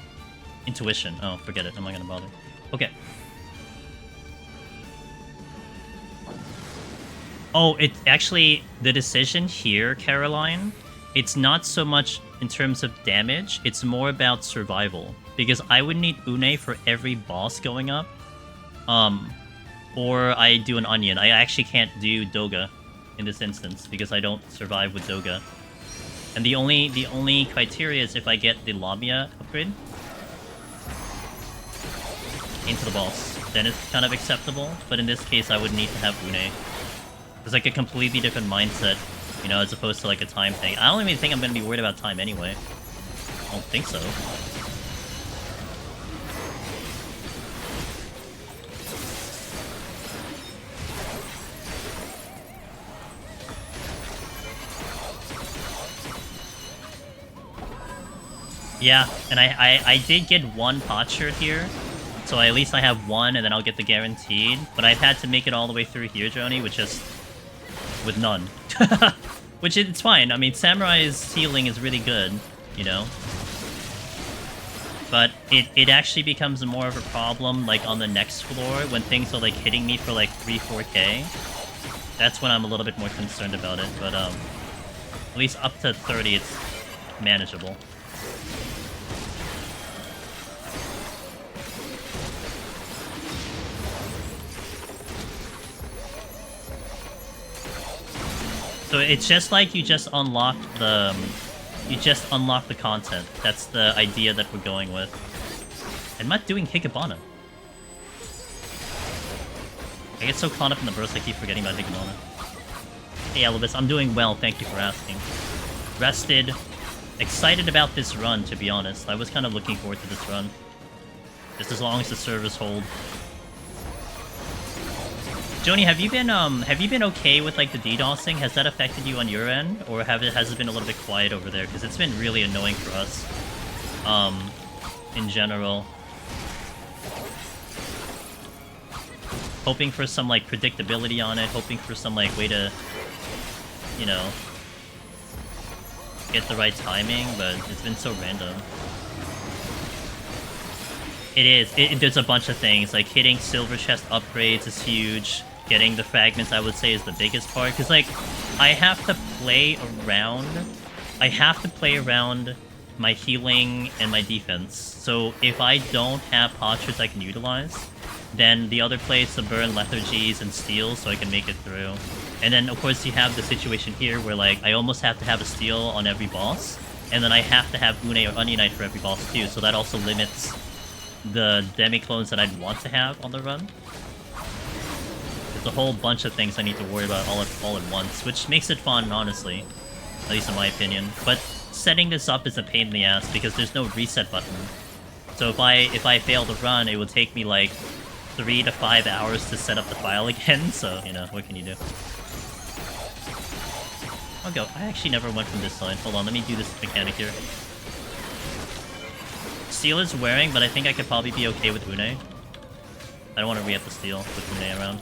Intuition. Oh, forget it. I'm not gonna bother. Okay. Oh, it's actually the decision here, Caroline. It's not so much in terms of damage. It's more about survival. Because I would need Une for every boss going up. Or I do an onion. I actually can't do Doga in this instance because I don't survive with Doga. And the only criteria is if I get the Lamia upgrade into the boss, then it's kind of acceptable. But in this case, I would need to have Une. It's like a completely different mindset, you know, as opposed to like a time thing. I don't even think I'm gonna be worried about time anyway. I don't think so. Yeah, and I did get one potsherd here, so at least I have one, and then I'll get the guaranteed. But I've had to make it all the way through here, Joni, which is with none. Which it's fine. I mean, Samurai's healing is really good, you know. But it actually becomes more of a problem, like, on the next floor, when things are, like, hitting me for, like, 3-4k. That's when I'm a little bit more concerned about it, but, at least up to 30, it's manageable. So it's just like you just unlocked the content. That's the idea that we're going with. I'm not doing Hikabana. I get so caught up in the burst I keep forgetting about Hikabana. Hey Elvis, I'm doing well, thank you for asking. Rested. Excited about this run, to be honest. I was kind of looking forward to this run. Just as long as the servers hold. Joni, have you been okay with like the DDoSing? Has that affected you on your end, or has it been a little bit quiet over there? Because it's been really annoying for us, in general. Hoping for some like predictability on it, hoping for some like way to, you know, get the right timing, but it's been so random. It is. There's a bunch of things, like hitting silver chest upgrades is huge. Getting the fragments, I would say, is the biggest part. Because, like, I have to play around my healing and my defense. So if I don't have potsherds I can utilize, then the other plays to burn lethargies and steals so I can make it through. And then, of course, you have the situation here where, like, I almost have to have a steal on every boss. And then I have to have Une or Onionite for every boss, too. So that also limits the demi-clones that I'd want to have on the run. There's a whole bunch of things I need to worry about all at once, which makes it fun, honestly. At least in my opinion. But setting this up is a pain in the ass because there's no reset button. So if I fail to run, it would take me like 3 to 5 hours to set up the file again, so, you know, what can you do? I'll go. I actually never went from this side. Hold on, let me do this mechanic here. Steel is wearing, but I think I could probably be okay with Une. I don't want to re-up the steel with Une around.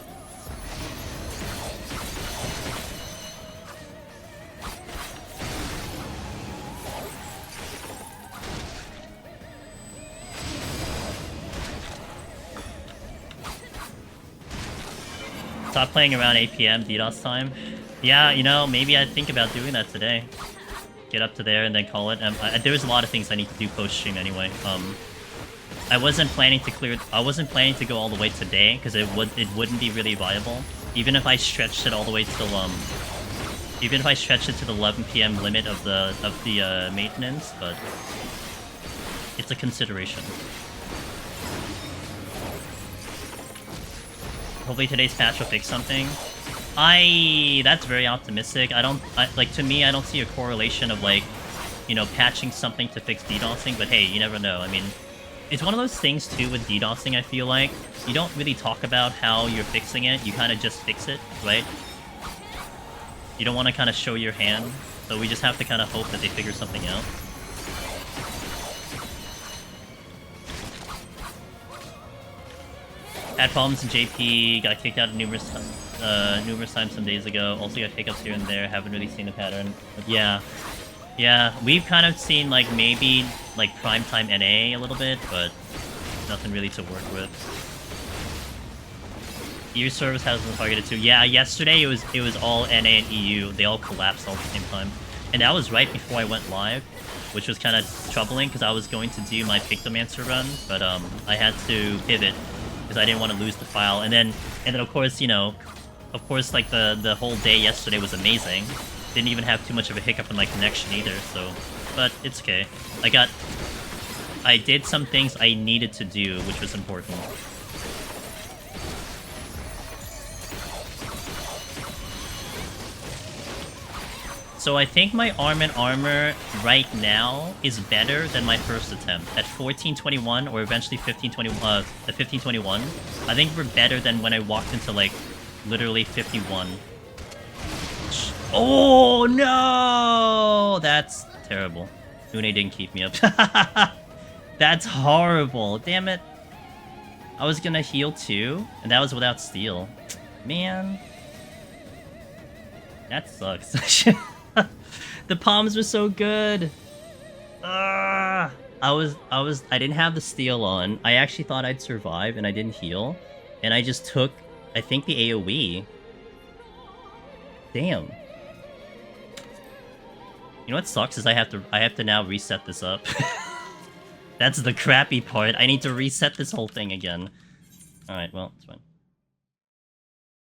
Stop playing around 8 PM DDoS time. Yeah, you know, maybe I'd think about doing that today. Get up to there and then call it. There's a lot of things I need to do post-stream anyway. I wasn't planning to go all the way today because it wouldn't be really viable. Even if I stretched it all the way till Even if I stretch it to the 11 PM limit of the maintenance, but it's a consideration. Hopefully today's patch will fix something. That's very optimistic. Like, to me, I don't see a correlation of, like, you know, patching something to fix DDoSing, but hey, you never know. I mean, it's one of those things, too, with DDoSing, I feel like. You don't really talk about how you're fixing it, you kind of just fix it, right? You don't want to kind of show your hand, so we just have to kind of hope that they figure something out. Had problems in JP, got kicked out numerous times some days ago. Also got hiccups here and there, haven't really seen a pattern. But yeah. Yeah, we've kind of seen, like, maybe, like, primetime NA a little bit, but nothing really to work with. EU service has been targeted too. Yeah, yesterday it was all NA and EU. They all collapsed all at the same time. And that was right before I went live, which was kind of troubling because I was going to do my Pictomancer run, but I had to pivot because I didn't want to lose the file. And then of course, you know, like the whole day yesterday was amazing. Didn't even have too much of a hiccup in my connection either, so, but it's okay. I did some things I needed to do, which was important. So I think my arm and armor right now is better than my first attempt. At 1421 or eventually 1521, I think we're better than when I walked into, like, literally 51. Oh no! That's terrible. Une didn't keep me up. That's horrible. Damn it. I was gonna heal too, and that was without steal. Man. That sucks. The palms were so good. I didn't have the steal on. I actually thought I'd survive and I didn't heal. And I just took, I think, the AoE. Damn. You know what sucks is I have to now reset this up. That's the crappy part. I need to reset this whole thing again. Alright, well, it's fine.